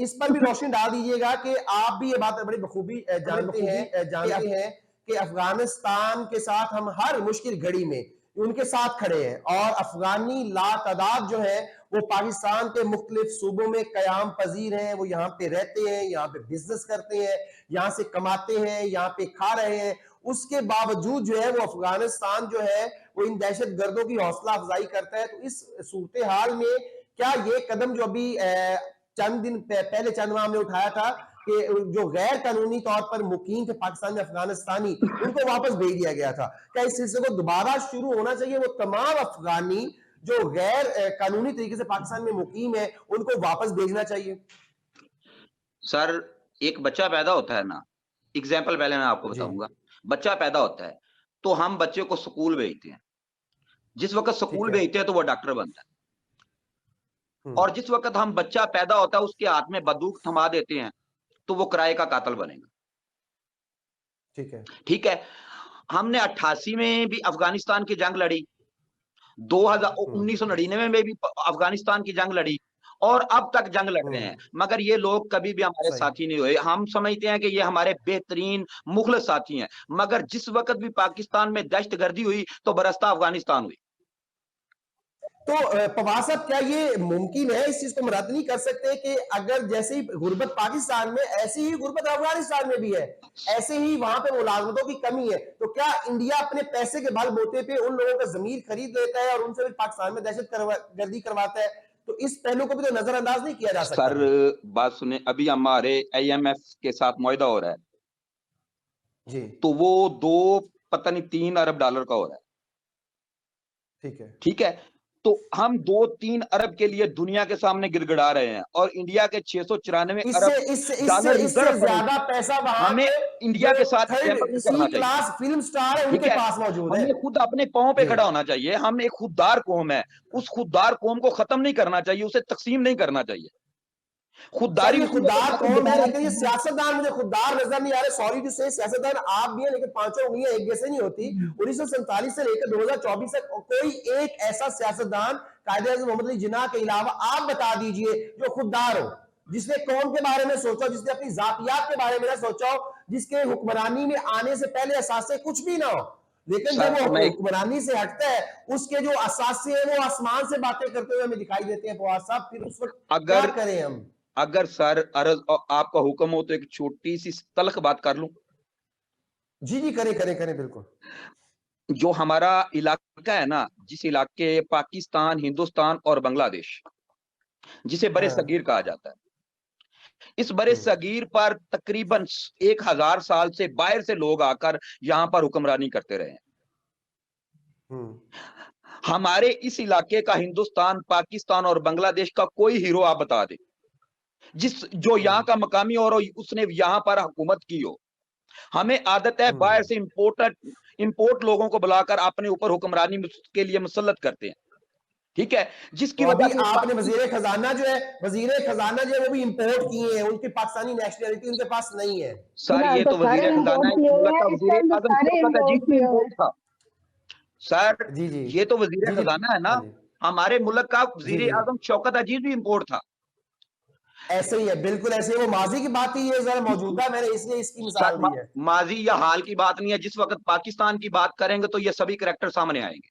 इस पर भी रोशनी डाल दीजिएगा कि आप भी ये बात बड़ी बखूबी जानते हैं कि अफगानिस्तान के साथ हम हर मुश्किल घड़ी में उनके साथ खड़े हैं, और अफगानी लातादाद जो है वो पाकिस्तान के मुख्तलिफ सूबों में कयाम पजीर हैं। वो यहाँ पे रहते हैं, यहाँ पे बिजनेस करते हैं, यहाँ से कमाते हैं, यहाँ पे खा रहे हैं। उसके बावजूद जो है वो अफगानिस्तान जो है वो इन दहशत गर्दों की हौसला अफजाई करता है। तो इस सूरत हाल में क्या ये कदम जो अभी चंद दिन पहले चंद माह में उठाया था कि जो गैर कानूनी तौर पर मुकीम थे पाकिस्तान में अफगानिस्तानी, उनको वापस भेज दिया गया था, क्या इस सिलसिले को दोबारा शुरू होना चाहिए? वो तमाम अफगानी जो गैर कानूनी तरीके से पाकिस्तान में मुकीम है उनको वापस भेजना चाहिए? सर, एक बच्चा पैदा होता है ना, एग्जाम्पल पहले मैं आपको जी। बताऊंगा। बच्चा पैदा होता है तो हम बच्चे को स्कूल भेजते हैं। जिस वक्त स्कूल है। भेजते हैं तो वो डॉक्टर बनता है, हम्म, और जिस वक्त हम बच्चा पैदा होता है उसके हाथ में बंदूक थमा देते हैं तो वो किराए का कातिल बनेगा। ठीक है। ठीक है, हमने 88 में भी अफगानिस्तान की जंग लड़ी, 1999 में भी अफगानिस्तान की जंग लड़ी, और अब तक जंग लड़ रहे हैं, मगर ये लोग कभी भी हमारे सही। साथी नहीं हुए। हम समझते हैं कि ये हमारे बेहतरीन मुखलिस साथी हैं, मगर जिस वक्त भी पाकिस्तान में दहशतगर्दी हुई तो बरसता अफगानिस्तान हुई। तो पवार साहब, क्या ये मुमकिन है, इस चीज को हम रद्द नहीं कर सकते कि अगर जैसे ही गुर्बत पाकिस्तान में, ऐसी ही गुर्बत अफगानिस्तान में भी है, ऐसे ही वहां पे मुलाजमतों की कमी है, तो क्या इंडिया अपने पैसे के बलबूते पे उन लोगों का जमीर खरीद लेता है और उनसे भी पाकिस्तान में दहशत गर्दी करवाता है? तो इस पहलू को भी तो नजरअंदाज नहीं किया जा सकता। सर बात सुने, अभी हमारे IMF के साथ मुआहदा हो रहा है जी। तो वो 2 पता नहीं 3 अरब डॉलर का हो रहा है। ठीक है। ठीक है, तो हम 2-3 अरब के लिए दुनिया के सामने गिड़गिड़ा रहे हैं, और इंडिया के 694 इससे अरब इससे डॉलर इससे इससे रिजर्व पड़े। ज्यादा पैसा वहां हमें पे इंडिया के साथ थर्ड एम्पैथी सी करना चाहिए। क्लास फिल्म स्टार है, ठीक उनके है, पास मौजूद है। हमें खुद अपने पांव पे जी। खड़ा होना चाहिए। हम एक खुददार कौम है, उस खुददार कौम को खत्म नहीं करना चाहिए, उसे तकसीम नहीं करना चाहिए। खुददारी ये उसमें खुददार कौन है, लेकिन ये है। सियासतदान मुझे खुददार नजर नहीं आ रहे। सॉरी टू से, सियासतदान आप भी हैं, लेकिन पांचों उंगलियां एक जैसे नहीं होती। 1947 से लेकर 2024 तक कोई एक ऐसा सियासतदान कायदे-ए-आज़म मोहम्मद अली जिन्ना के अलावा आप बता दीजिए जो खुददार हो, जिसने कौम के बारे में सोचा, जिसने अपनी जातियात के बारे में ना सोचा हो, जिसके हुक्मरानी में आने से पहले असासे कुछ भी ना हो। लेकिन जब वो हुक्मरानी से हटता है, उसके जो असासे हैं वो आसमान से बातें करते हुए हमें दिखाई देते हैं। फवाद साहब, फिर उस वक्त क्या करें हम? अगर सर अर्ज आपका हुक्म हो तो एक छोटी सी तल्ख बात कर लूं। जी जी, करें करें करें, बिल्कुल। जो हमारा इलाका है ना, जिस इलाके पाकिस्तान, हिंदुस्तान और बांग्लादेश, जिसे बरे सगीर कहा जाता है, इस बरे सगीर पर तकरीबन 1000 साल से बाहर से लोग आकर यहां पर हुक्मरानी करते रहे हैं। हमारे इस इलाके का हिंदुस्तान, पाकिस्तान और बांग्लादेश का कोई हीरो आप बता दे जो यहाँ का मकामी और उसने यहाँ पर हुकूमत की हो। हमें आदत है बाहर से इंपोर्ट लोगों को बुलाकर अपने ऊपर हुक्मरानी के लिए मुसल्लत करते हैं। ठीक है, जिसकी वजह से आपने वजीर खजाना जो है वो भी इंपोर्ट किए हैं, उनकी पाकिस्तानी नेशनलिटी उनके पास नहीं है। सर ये तो वजीर खजाना है, सर जी जी, ये तो वजीर खजाना है ना, हमारे मुल्क का वजीर आजम शौकत अजीज भी इंपोर्ट था। ऐसे ही है, बिल्कुल ऐसे ही। वो माजी की बात ही है, जरा मौजूदा, मैंने इसलिए इसकी मिसाल दी है। माजी या हाल की बात नहीं है, जिस वक्त पाकिस्तान की बात करेंगे तो ये सभी करैक्टर सामने आएंगे।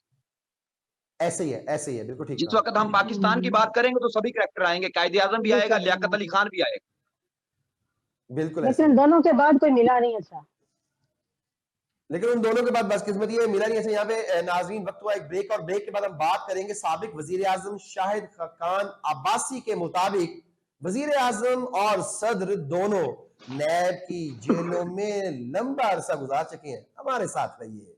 ऐसे ही है, ऐसे ही है, बिल्कुल ठीक। जिस वक्त हम पाकिस्तान की बात करेंगे तो सभी करैक्टर आएंगे, कायदे आजम भी आएगा, लियाकत अली खान भी आएगा। बिल्कुल, लेकिन दोनों के बाद कोई मिला नहीं अच्छा। लेकिन उन दोनों के बाद बदकिस्मती है, मिला नहीं ऐसे। यहाँ पे नाज़रीन, वक्त हुआ एक ब्रेक, और ब्रेक के बाद हम बात करेंगे साबिक वजीर आजम शाहिद खाकान अब्बासी के मुताबिक वजीर आजम और सदर दोनों नैब की जेलों में लंबा अरसा गुजार चुके हैं। हमारे साथ रहिए।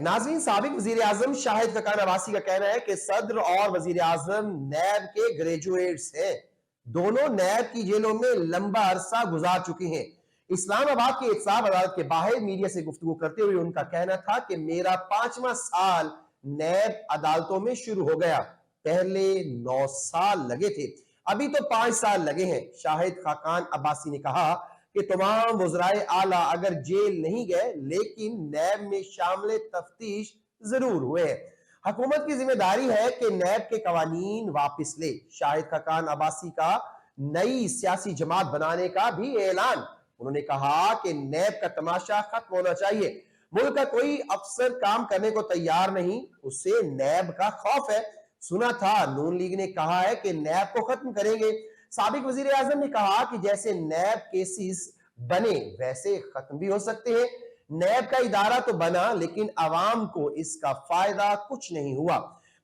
नाज़रीन, साबिक वजीर आजम शाहिद खाकान अब्बासी का कहना है कि सदर और वजीर आजम नैब के ग्रेजुएट्स हैं। दोनों नैब की जेलों में लंबा अरसा गुजार चुके हैं। इस्लामाबाद के एहतसाब अदालत के बाहर मीडिया से गुफ्तगू करते हुए उनका कहना था कि मेरा 5वां साल नैब अदालतों में शुरू हो गया, पहले 9 साल लगे थे, अभी तो 5 साल लगे हैं। शाहिद खाकान अब्बासी ने कहा कि तमाम वज़राए आला अगर जेल नहीं गए लेकिन नैब में शामिल तफ्तीश जरूर हुए हैं। हुकूमत की जिम्मेदारी है कि नैब के कवानीन वापस ले। शाहिद खाकान अब्बासी का नई सियासी जमात बनाने का भी ऐलान। उन्होंने कहा कि नैब का तमाशा खत्म होना चाहिए। मुल्क का कोई अफसर काम करने को तैयार नहीं, उससे नैब का खौफ है। सुना था नून लीग ने कहा है कि नैब को खत्म करेंगे। साबिक वजीर आजम ने कहा कि जैसे नैब केसेस बने वैसे खत्म भी हो सकते हैं। नैब का इदारा तो बना लेकिन अवाम को इसका फायदा कुछ नहीं हुआ।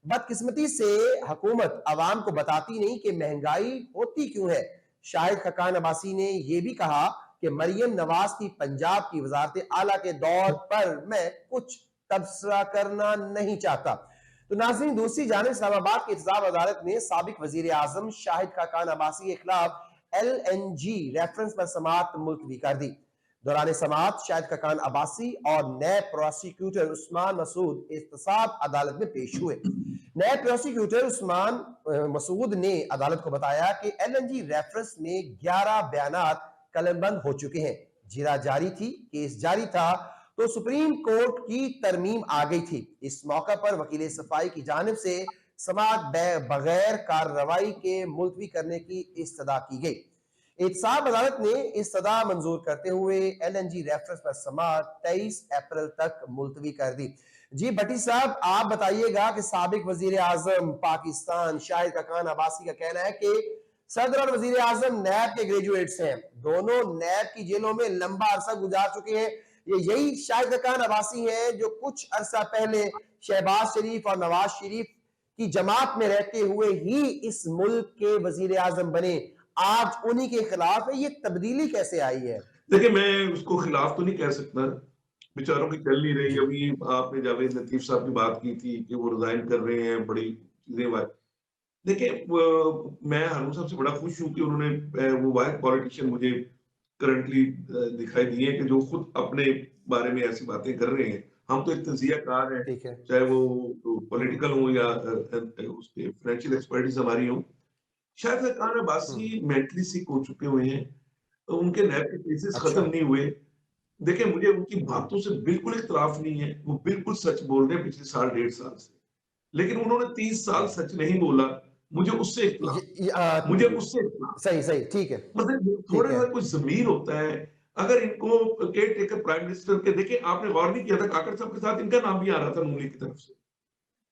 बदकिस्मती से हुकूमत अवाम को बताती नहीं कि महंगाई होती क्यों है। शाहिद खकान अब्बासी ने यह भी कहा कि मरियम नवाज की पंजाब की वजारत आला के दौर पर मैं कुछ तबसरा करना नहीं चाहता। तो नाज़रीन, दूसरी जानिब इस्लामाबाद की इंतजाम अदालत ने साबिक वजीर आजम शाहिद खाकान अब्बासी के खिलाफ LNG रेफरेंस पर समाअत मुलतवी कर दी। दौरान समाअत शाहिद खाकान अब्बासी और नैब प्रोसिक्यूटर उस्मान मसूद एहतसाब अदालत में पेश हुए। नैब प्रोसिक्यूटर उस्मान मसूद ने अदालत को बताया कि LNG रेफरेंस में 11 बयानात कलमबंद हो चुके हैं। जिरा जारी थी, केस जारी था तो सुप्रीम कोर्ट की तरमीम आ गई थी। इस मौका पर वकील सफाई की जानिब से समाअत बगैर कार्रवाई के मुलतवी करने की इस्तदा की गई। एहतसाब अदालत ने इस्तदा मंजूर करते हुए LNG रेफरेंस पर समाअत 23 अप्रैल तक मुलतवी कर दी। जी भट्टी साहब, आप बताइएगा कि साबिक वजीर आजम पाकिस्तान शाहिद खाकान अब्बासी का कहना है कि सदर और वजीर आजम नैब के ग्रेजुएट्स हैं, दोनों नैब की जेलों में लंबा अरसा गुजार चुके हैं। ये यही शाहिद खाकान अब्बासी हैं जो कुछ अरसा पहले शहबाज शरीफ और नवाज शरीफ की जमात में रहते हुए ही इस मुल्क के वजीर आजम बने। आज उन्हीं के खिलाफ है, ये तब्दीली कैसे आई है? देखिए, मैं उसको खिलाफ तो नहीं कह सकता, बेचारों की चल नहीं रही। अभी आपने जावेद लतीफ साहब की बात की थी कि वो रिजाइन कर रहे हैं, बड़ी चीजें। देखिए, मैं हारून साहब से बड़ा खुश हूं कि उन्होंने वो वाहिद पॉलिटिशियन मुझे करंटली दिखाई दिए कि जो खुद अपने बारे में ऐसी बातें कर रहे हैं। हम तो एक तजियाकार हैं, ठीक है। चाहे वो पॉलिटिकल हो या उसके फाइनेंशियल एक्सपर्टीज हमारी हो। शायद खान अब्बासी मेंटली सिक हो चुके हुए हैं, तो उनके नैब के केसेस अच्छा। खत्म नहीं हुए। देखिए, मुझे उनकी बातों से बिल्कुल इख्तलाफ नहीं है, वो बिल्कुल सच बोल रहे हैं पिछले साल 1.5 साल से। लेकिन उन्होंने 30 साल सच नहीं बोला, मुझे उससे इख्तलाफ, मुझे उससे इख्तलाफ। सही सही, ठीक है, मतलब ठीक थोड़ा है। सा कुछ ज़मीर होता है। अगर इनको केयर टेकर प्राइम मिनिस्टर के, देखिए आपने गौर नहीं किया था, काकड़ साहब के साथ इनका नाम भी आ रहा था नून लीग की तरफ से।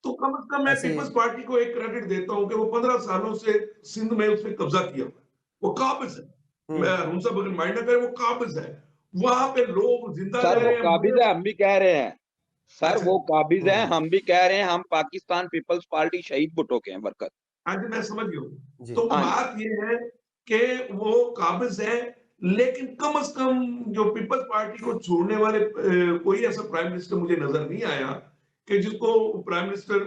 तो कम से कम मैं ऐसे पीपल्स पार्टी को एक क्रेडिट देता हूं कि वो 15 सालों से सिंध में उसने कब्जा किया हुआ है, वो काबिज है। मैं हारून साहब अगर माइंड ना करें, वो काबिज है, वहां पे लोग जिंदा सर रह वो रहे हैं। काबिज है, हम भी कह रहे हैं। सर अच्छा, वो काबिज है, हम भी कह रहे हैं। हम पाकिस्तान पीपल्स पार्टी शहीद भुट्टो के हैं वर्कर। हाँ जी, मैं समझ गया हूँ। जी। तो हाँ जी। बात ये है कि वो काबिज है, लेकिन कम से कम जो पीपल्स पार्टी को छोड़ने वाले कोई ऐसा प्राइम मिनिस्टर मुझे नजर नहीं आया कि जिसको प्राइम मिनिस्टर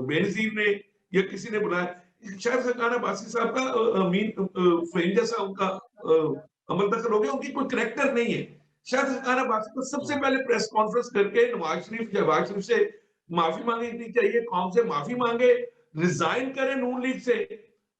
बेनजीर ने या किसी ने बुलाया। शायद खान अब्बासी साहब का मीन फ्रेम जैसा उनका अमल दखल हो गया, उनकी कोई करेक्टर नहीं है। शायद खान अब्बासी को सबसे पहले प्रेस कॉन्फ्रेंस करके नवाज शरीफ से माफी मांगनी चाहिए, कौम से माफी मांगे, रिजाइन करें नून लीग से,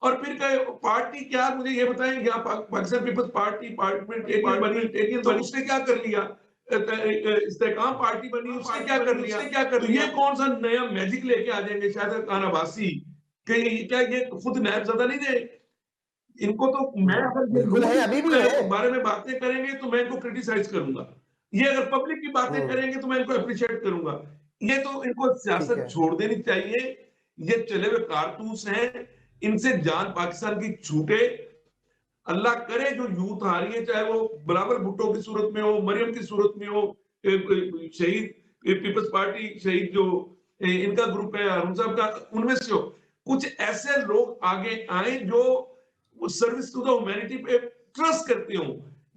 और फिर कहे पार्टी क्या, मुझे ये बताएं, यहाँ पाकिस्तान पीपल्स पार्टी पार्लियामेंटेरियन बनी, उसने क्या कर लिया? इस्तेकाम पार्टी बनी, उसने क्या कर लिया? तो ये कौन सा नया मैजिक लेके आ जाएंगे शाहिद खान अब्बासी कि क्या ये खुद नायब ज़्यादा नहीं दे? इनको तो मैं, अगर ये बिल्कुल है, अभी भी है। बारे में बातें करेंगे तो मैं इनको क्रिटिसाइज करूंगा, ये अगर पब्लिक की बातें करेंगे तो मैं इनको अप्रिशिएट करूंगा। ये तो इनको ठीक सियासत है। छोड़ देनी चाहिए। ये चले हुए कारतूस हैं, इनसे जान पाकिस्तान की छूटे। अल्लाह करे जो यूथ आ रही है, चाहे वो बराबर भुट्टो की सूरत में हो, मरियम की सूरत में हो, शहीद पीपल्स पार्टी शहीद जो इनका ग्रुप है हारून साहब का, उनमें से हो, कुछ ऐसे लोग आगे आए जो सर्विस टू द ह्यूमैनिटी पे ट्रस्ट करते हो।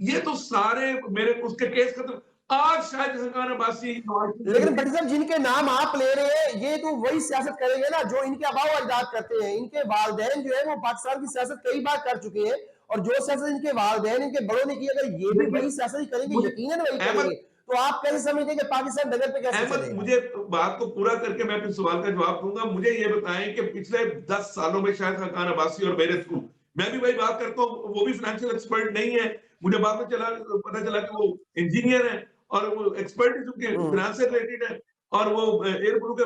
ये तो सारे मेरे उसके केस खत्म। आज शायद खान अब्बासी, लेकिन भट्टी साहब, जिनके नाम आप ले रहे हैं ये तो वही सियासत करेंगे ना जो इनके आबाओ अजदाद करते हैं। इनके वालिदैन जो है वो पाकिस्तान की सियासत कई बार कर चुके हैं, और जो सियासत इनके वालिदैन इनके बड़ों ने की, अगर ये भी वही सियासत ही करेंगे, यकीनन वही करेंगे, तो आप कैसे समझते हैं कि पाकिस्तान डगर पे कैसे अहमद, चलेगा? मुझे बात को पूरा करके मैं फिर सवाल का जवाब दूंगा। मुझे ये बताएं कि पिछले 10 सालों में शायद खान अब्बासी और मेरे थ्रू, मैं भी वही बात करता हूँ, वो भी फाइनेंशियल एक्सपर्ट नहीं है। मुझे बाद में पता चला कि वो इंजीनियर है, और वो एक्सपर्ट उनके फाइनेंस से रिलेटेड है, और वो एयरपोर्ट के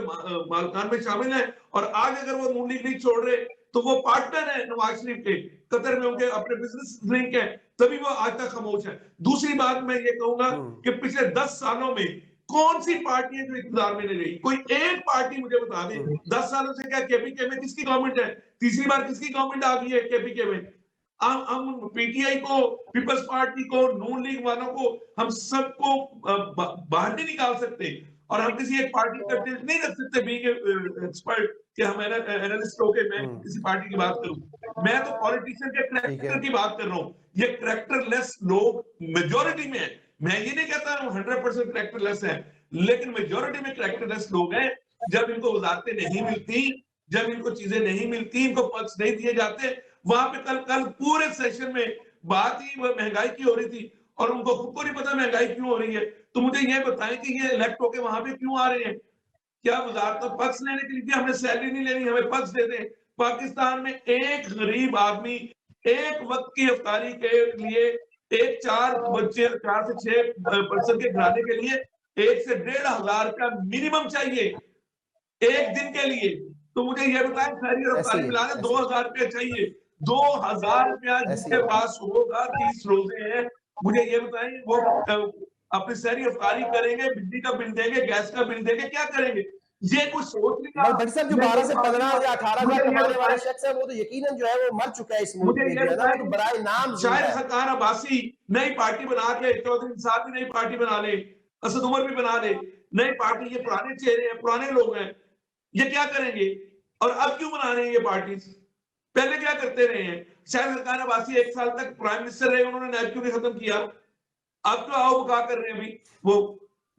मालकान में शामिल है। और आज अगर वो नून लीग नहीं छोड़ रहे तो वो पार्टनर है नवाज शरीफ के, कतर में उनके अपने बिजनेस लिंक है, तभी वो आज तक खामोश है। दूसरी बात मैं ये कहूंगा कि पिछले 10 सालों में कौन सी पार्टी है जो इक़्तिदार में नहीं रही? कोई एक पार्टी मुझे बता दे। 10 सालों से क्या केपीके में किसकी गवर्नमेंट है? तीसरी बार किसकी गवर्नमेंट आ गई है केपीके में? हम पीटीआई को, पीपल्स पार्टी को, नून लीग वालों को, हम सबको बाहर नहीं निकाल सकते, और हम किसी एक पार्टी का टिल्ट नहीं रख सकते बीइंग एक्सपर्ट कि हम एनालिस्ट होके मैं किसी पार्टी की बात करूं। मैं तो पॉलिटिशियन के कैरेक्टर की बात कर रहा हूं। ये कैरेक्टरलेस लोग मेजॉरिटी में है। मैं ये नहीं कहता हूं 100% कैरेक्टरलेस है, लेकिन मेजॉरिटी में कैरेक्टरलेस लोग हैं। जब इनको वजारतें नहीं मिलती, जब इनको चीजें नहीं मिलती, इनको पक्ष नहीं दिए जाते, वहां पे कल पूरे सेशन में बात ही महंगाई की हो रही थी, और उनको खुद को नहीं पता महंगाई क्यों हो रही है। तो मुझे ये बताएं कि ये इलेक्ट होके वहां पे क्यों आ रहे हैं? क्या वजारत पक्ष लेने के लिए? हमने सैलरी नहीं लेनी, हमें पक्ष दे दें। पाकिस्तान में एक गरीब आदमी एक वक्त की अफ्तारी के लिए, एक 4 से 6 पर्सन के घराने के लिए 1 से 1,500 रुपया मिनिमम चाहिए एक दिन के लिए। तो मुझे ये बताएं, खैरी और अफ्तारी मिलाने 2,000 रुपया चाहिए। 2,000 रुपया जिसके पास होगा, 30 रोजे हैं, मुझे ये बताएं वो अपनी सहरी अफ्तारी करेंगे, बिजली का बिल देंगे, गैस का बिल देंगे, क्या करेंगे? ये कुछ सोच नहीं रहा। भट्टी साहब, जो 12 से 15 या 18 लाख कमाने वाला शख्स है, वो तो यकीनन जो है वो मर चुका है इस मुल्क में, तो बराए नाम शायद सरकार अब्बासी नई पार्टी बना के, चौधरी साहब भी नई पार्टी बना ले, असद उमर भी बना ले नई पार्टी। ये पुराने चेहरे हैं, पुराने लोग हैं, ये क्या करेंगे? और अब क्यों बना रहे हैं ये पार्टी? पहले क्या करते रहे हैं? शायद सरकार अब्बासी 1 साल तक प्राइम मिनिस्टर रहे, उन्होंने नैब क्यों नहीं खत्म किया? अब तो आओ क्या कर रहे हैं अभी वो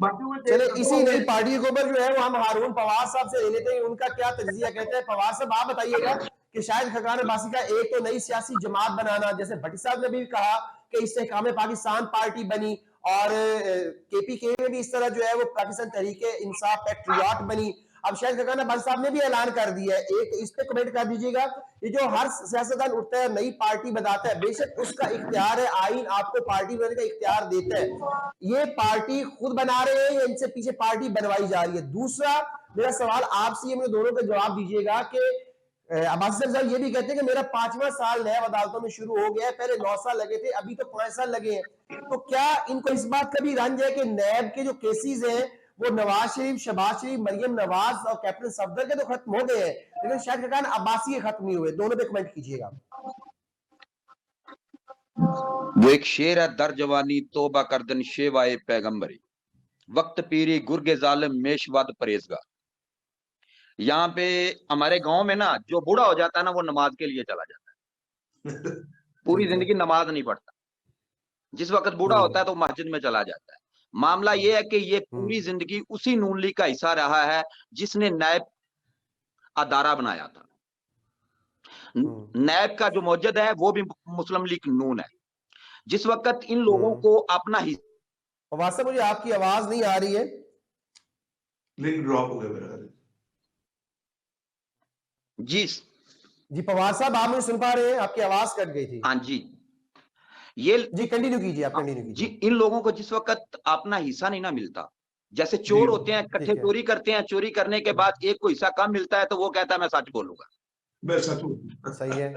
चले इसी नई पार्टी के ऊपर जो है वो हम हारून फवाद साहब से ले लेते हैं, उनका क्या तज्जिया कहते हैं। फवाद साहब, आप बताइएगा कि शायद खकान अब्बासी का एक तो नई सियासी जमात बनाना, जैसे भट्टी साहब ने भी कहा कि इस्तेहकाम पाकिस्तान पार्टी बनी, और केपीके में भी इस तरह जो है वो पाकिस्तान तहरीके इंसाफ पैट्रियट बनी। अब शायद खकान अब्बासी साहब ने भी ऐलान कर दिया है, एक इस पे कमेंट कर दीजिएगा। ये जो हर सियासतदान उठता है नई पार्टी बताता है, बेशक उसका इख्तियार है, आईन आपको पार्टी बनाने का इख्तियार देता है, ये पार्टी खुद बना रहे हैं या इनसे पीछे पार्टी बनवाई जा रही है? दूसरा मेरा सवाल आपसे, ये मुझे दोनों का जवाब दीजिएगा कि अब्बासी साहब ये भी कहते हैं कि मेरा 5वां साल नया अदालतों में शुरू हो गया है, पहले 9 साल लगे थे, अभी तो 5 साल लगे हैं। तो क्या इनको इस बात का भी रंज है कि नैब के जो केसेस हैं वो नवाज शरीफ, शहबाज शरीफ, मरियम नवाज और कैप्टन सफदर के तो खत्म हो गए हैं, लेकिन शायद खकान अब्बासी के खत्म नहीं हुए? दोनों पे कमेंट कीजिएगा। वो एक शेर है, दर जवानी तोबा करदन शेवाए पैगंबरी, वक्त पीरी गुर्गे जालिम मेशवद परहेजगार। यहाँ पे हमारे गांव में ना जो बूढ़ा हो जाता है ना, वो नमाज के लिए चला जाता है, पूरी जिंदगी नमाज नहीं पढ़ता। जिस वक्त बूढ़ा होता है तो मस्जिद में चला जाता है। मामला ये है कि ये पूरी जिंदगी उसी नून लीग का हिस्सा रहा है जिसने नैब अदारा बनाया था। नैब का जो मौजूद है वो भी मुस्लिम लीग नून है। जिस वक्त इन लोगों को अपना हिस्सा, फवाद, मुझे आपकी आवाज नहीं आ रही है, लिंक ड्रॉप हो गया मेरा। जी फवाद साहब, आप मुझे सुन पा रहे हैं? आपकी आवाज कट गई थी। हाँ जी, ये जी कंटिन्यू कीजिए, आप कंटिन्यू कीजिए। जी, इन लोगों को जिस वक्त अपना हिस्सा नहीं ना मिलता, जैसे चोर होते हैं, इकट्ठे चोरी करते हैं, चोरी करने के बाद एक को हिस्सा कम मिलता है तो वो कहता है मैं सच बोलूंगा, मैं सच बोलूंगा। सही है।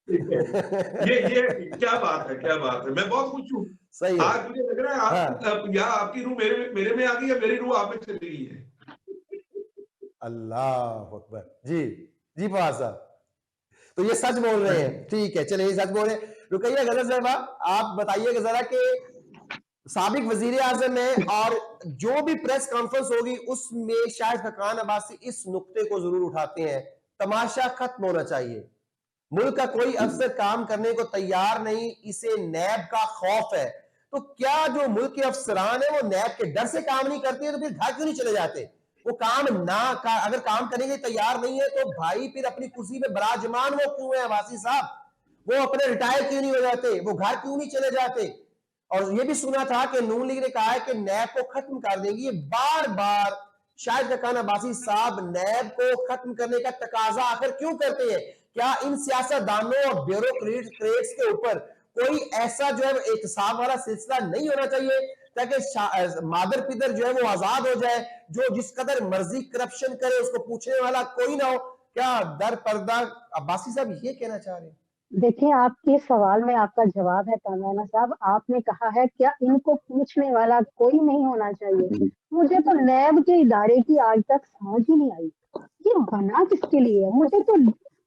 ये क्या बात है, क्या बात है। मैं बहुत खुश हूँ। सही है। आज मुझे लग रहा है आप या आपकी रूह मेरे में आ गई है, मेरी रूह आप में चली गई है। अल्लाह अकबर। जी जी फवाद साहब, तो ये सच बोल रहे हैं, ठीक है, चलिए सच बोल रहे हैं। रुकैया गजर साहबा, आप बताइएगा जरा कि साबिक वजीर आजम है और जो भी प्रेस कॉन्फ्रेंस होगी उसमें शायद खकान अब्बासी इस नुक्ते को जरूर उठाते हैं, तमाशा खत्म होना चाहिए, मुल्क का कोई अफसर काम करने को तैयार नहीं, इसे नैब का खौफ है। तो क्या जो मुल्क के अफसरान है वो नैब के डर से काम नहीं करते हैं, तो फिर घर क्यों नहीं चले जाते? वो काम अगर काम करने के तैयार नहीं है तो भाई फिर अपनी कुर्सी पे बराजमान वो क्यों है अब्बासी साहब? वो अपने रिटायर क्यों नहीं हो जाते? वो घर क्यों नहीं चले जाते? और ये भी सुना था कि नून लीग ने कहा है कि नैब को खत्म कर देंगी। ये बार बार शायद खकान अब्बासी साहब नैब को खत्म करने का तकाजा आखिर क्यों करते हैं? क्या इन सियासतदानों और ब्यूरोक्रेट्स के ऊपर कोई ऐसा जो है एहतसाब वाला सिलसिला नहीं होना चाहिए ताकि मादर पिदर जो है वो आजाद हो जाए, जो जिस कदर मर्जी करप्शन करे उसको पूछने वाला कोई ना हो? क्या दर पर्दा अब्बासी साहब ये कहना चाह रहे हैं? देखिए, आपके सवाल में आपका जवाब है कामराना साहब। आपने कहा है क्या इनको पूछने वाला कोई नहीं होना चाहिए। मुझे तो नैब के इदारे की आज तक समझ ही नहीं आई, ये बना किसके लिए है। मुझे तो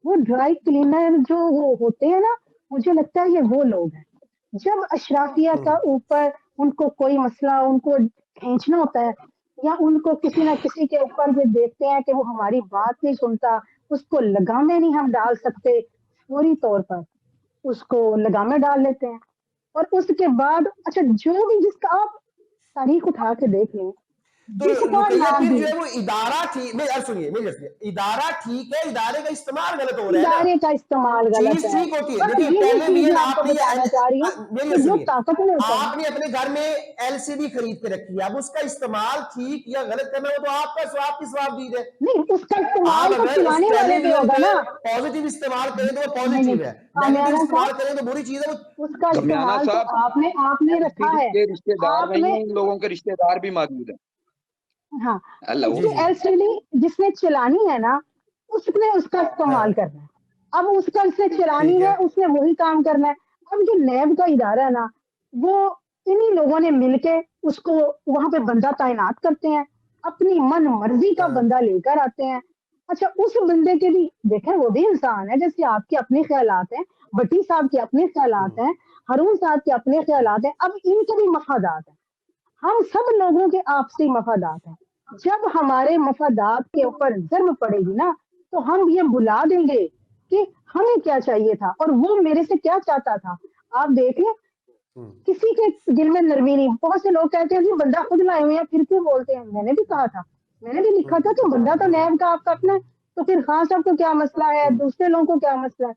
वो ड्राई क्लीनर जो वो होते हैं ना, मुझे लगता है ये वो लोग हैं। जब अशराफिया का ऊपर उनको कोई मसला उनको खींचना होता है, या उनको किसी ना किसी के ऊपर भी देखते हैं कि वो हमारी बात नहीं सुनता, उसको लगामे नहीं हम डाल सकते, फौरी तौर पर उसको लगामे डाल लेते हैं। और उसके बाद अच्छा, जो भी जिसका आप तारीख उठा के देख लें, तो जिसका रुकैया नाम फिर भी जो है वो इदारा ठीक नहीं, यार सुनिए मेरी बात सुनिए, इदारा ठीक है, इदारे का इस्तेमाल गलत हो रहा है ना। इदारे का इस्तेमाल गलत चीज है। ठीक होती है, और देखिए ये पहले भी चीज है मैं ना, आपको आपने बताना चाह रही हूँ मेरी कि बात जो सुनिए, ताकत में होता है, आपने अपने घर में एलसीडी खरीद के रखी है, अब उसका इस्तेमाल ठीक या गलत करना हो तो आपका स्वाब की स्वाबदीद है। नहीं उसका आप इस्तेमाल तो अगर उस चलाने वाले पे टेलीविजन होगा पे ना। पॉजिटिव इस्तेमाल करें तो वो नहीं, पॉजिटिव है, नेगेटिव कामयाना इस्तेमाल साहब, करें तो बुरी चीज है वो। उसका दरमियाना इस्तेमाल तो साहब, आपने रखा एलसीडी है। के रिश्तेदार नहीं आपने है, इन लोगों के रिश्तेदार भी मौजूद हैं। हाँ, हेलो। जी उसकी जी एलसीडी जिसने चलानी है ना, उसने उसका इस्तेमाल हाँ करना है। अब उसका उसने चलानी ठीक है है, उसने वही काम करना है। अब जो नैब का इदारा है ना, वो इन्हीं लोगों ने मिलके उसको वहां पे बंदा तैनात करते हैं, अपनी मन मर्जी का हाँ बंदा लेकर आते हैं। अच्छा, उस बंदे के भी देखें, वो भी इंसान है, जैसे आपके अपने ख्यालात हैं, भट्टी साहब के अपने ख्यालात हैं, हारून साहब के अपने ख्यालात हैं, अब इनके भी मफादात हैं। हम सब लोगों के आपसी मफादात हैं। जब हमारे मफादात के ऊपर ज़र्ब पड़ेगी ना, तो हम ये भुला देंगे कि हमें क्या चाहिए था और वो मेरे से क्या चाहता था। आप देखें, किसी के दिल में नरमी नहीं। बहुत से लोग कहते हैं जी बंदा खुद लाए हुए हैं, फिर क्यों बोलते हैं। मैंने भी कहा था, मैंने भी लिखा था कि बंदा तो नैब का आपका अपना है, तो फिर खान साहब को क्या मसला है, दूसरे लोगों को क्या मसला है।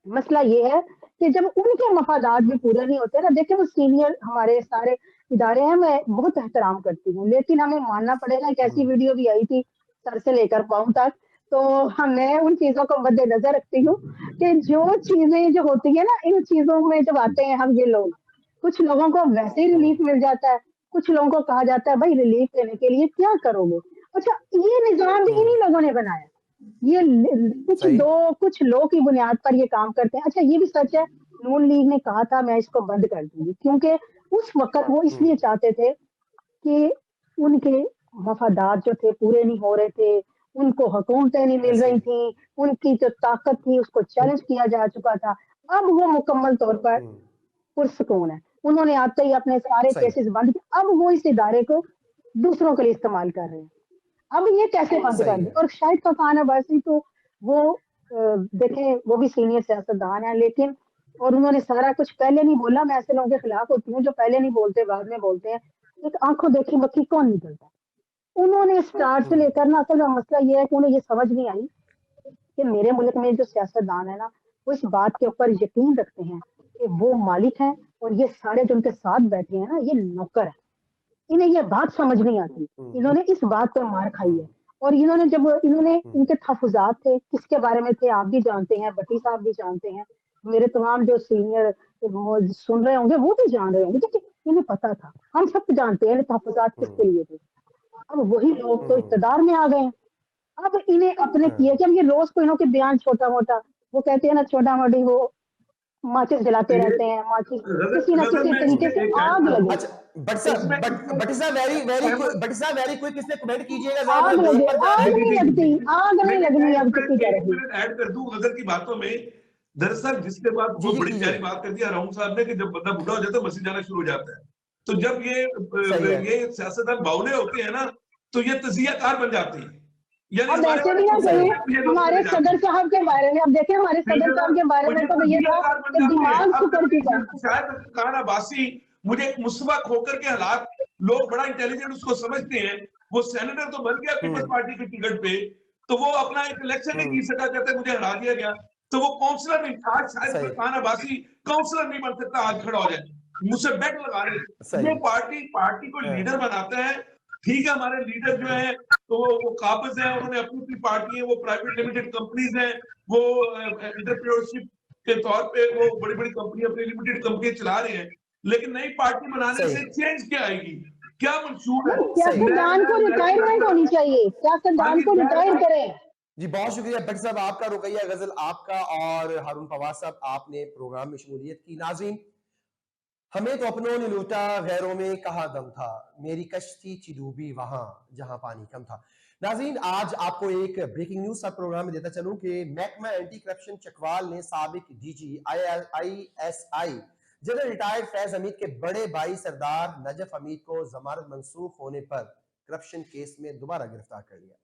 मसला ये है कि जब उनके मफादात भी पूरे नहीं होते ना, देखिए वो सीनियर हमारे सारे इदारे हैं, मैं बहुत एहतराम करती हूँ, लेकिन हमें मानना पड़ेगा। एक ऐसी वीडियो भी आई थी सर से लेकर पाँव तक, तो हमें उन चीजों को मद्देनजर रखती हूँ कि जो चीजें जो होती है ना, इन चीजों में जब आते हैं हम ये लोग, कुछ लोगों को वैसे ही रिलीफ मिल जाता है, कुछ लोगों को कहा जाता है भाई रिलीफ देने के लिए क्या करोगे। अच्छा, ये निजाम भी इन्हीं लोगों ने बनाया। ये सही कुछ लोग की बुनियाद पर ये काम करते हैं। अच्छा, ये भी सच है, नून लीग ने कहा था मैं इसको बंद कर दूंगी, क्योंकि उस वक्त वो इसलिए चाहते थे कि उनके मफादात जो थे पूरे नहीं हो रहे थे, उनको हुकूमतें नहीं मिल ऐसे रही थी, उनकी जो ताकत थी उसको चैलेंज किया जा चुका था। अब वो मुकम्मल तौर पर पुरसकून है। उन्होंने आते ही अपने सारे सही केसेस बंद किए, अब वो इस इदारे को दूसरों के लिए इस्तेमाल कर रहे हैं। अब ये कैसे बंद कर सही दे। है और शाहिद खकान अब्बासी तो वो देखें, वो भी सीनियर सियासतदान है, लेकिन और उन्होंने सारा कुछ पहले नहीं बोला। मैं ऐसे लोगों के खिलाफ होती हूँ जो पहले नहीं बोलते, बाद में बोलते हैं। एक आंखों देखी मक्खी कौन निकलता। उन्होंने स्टार्ट से लेकर ना, असल में मसला ये है कि उन्हें ये समझ नहीं आई कि मेरे मुल्क में जो सियासतदान है ना, वो इस बात के ऊपर यकीन रखते हैं कि वो मालिक हैं और ये सारे जो उनके साथ बैठे हैं ना, ये नौकर है। इन्हें ये बात समझ नहीं आती। इन्होंने इस बात पर मार खाई है। और इन्होंने जब इन्होंने इनके तहफ़्फ़ुज़ात थे, किसके बारे में थे आप भी जानते हैं, भट्टी साहब भी जानते हैं, मेरे तमाम जो सीनियर वो सुन रहे होंगे वो भी जान रहे होंगे, क्योंकि इन्हें पता था। हम सब जानते हैं तहफ़्फ़ुज़ात किसके लिए थे। अब वही लोग तो इक़्तिदार में आ गए हैं। अब इन्हें अपने किए कि अब ये रोज़ कोई ना कोई बयान छोटा-मोटा, वो कहते हैं ना छोटा-मोटी, वो माचिस जलाते रहते हैं, माचिस किसी न गजल किसी में तरीके इसमें से एक ऐड आग लगे। अच्छा बट साहब वेरी वेरी बट साहब वेरी क्विक इसमें कमेंट कीजिएगा, जरा आग मैं ब्रेक लगे, पर जा रहे आग हैं। नहीं लगती, आग नहीं लगनी अब मैं किसी तरह एक की। मिनट ऐड कर दूं गजल की बातों में। दरअसल जिसके बाद जी वो जी बड़ी कीजिए प्यारी बात कर दी राहुल साहब ने कि जब बंदा बूढ़ा हो जाता है मसीह जाना शुरू हो जाता है। तो जब सही है ये सियासतदान बावले होते हैं ना, तो ये तजियाकार बन जाते हैं, यानी अब हमारे ऐसे वाले भी ना सही कहें कॉन्सेप्ट ये लोग हमारे चले जाते सदर हैं। साहब के बारे में। अब देखें हमारे ठीक सदर है ना, साहब के बारे तो में ये तो ये था तजियाकार बन कि जाते हैं। दिमाग अब सुकर जबकि चुका। शायद खान अब्बासी मुझे एक मुस्बत होकर के हालात, लोग बड़ा इंटेलिजेंट उसको समझते हैं। वो सेनेटर तो बन गया पीपल्स पार्टी की टिकट पे, तो वो अपना एक इलेक्शन नहीं जीत सका, कहते मुझे हरा दिया गया। तो वो काउंसलर नहीं, आज शायद सही खान अब्बासी काउंसलर नहीं बन सकता, आज खड़ा हो जाए मुझसे बेट लगा ले। सही वो पार्टी को लीडर बनाता है। ठीक है, हमारे लीडर जो है तो वो काबिज है, उन्होंने अपनी अपनी पार्टी है, वो प्राइवेट लिमिटेड कंपनीज हैं, वो एंटरप्रेन्योरशिप के तौर पे वो बड़ी बड़ी कंपनी अपनी लिमिटेड कंपनी चला रहे हैं। लेकिन नई पार्टी बनाने सही से चेंज क्या आएगी, क्या मंशूर है। नहीं, सही सियासतदान को रिटायरमेंट होनी चाहिए, हाँ सियासतदान जी, को रिटायर करें। जी बहुत शुक्रिया भट्ट साहब आपका, रुकैया गजल आपका और हारून फवाद साहब आपने प्रोग्राम में शमूलियत की। नाज़रीन, हमें तो अपनों ने लूटा गैरों में कहाँ दम था, मेरी कश्ती चिडूबी वहां जहां पानी कम था। नाज़रीन, आज आपको एक ब्रेकिंग न्यूज सा प्रोग्राम में देता चलूं कि महकमा एंटी करप्शन चकवाल ने साबिक DG ISI general retired Faiz Hamid के बड़े भाई सरदार नजफ हमीद को जमानत मंसूख होने पर करप्शन केस में दोबारा गिरफ्तार कर लिया।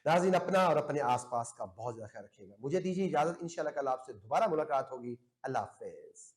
नाज़रीन, अपना और अपने आसपास का बहुत ज्यादा ख्याल रखिएगा। मुझे दीजिए इजाजत, इंशाल्लाह कल आपसे दोबारा मुलाकात होगी। अल्लाह हाफिज।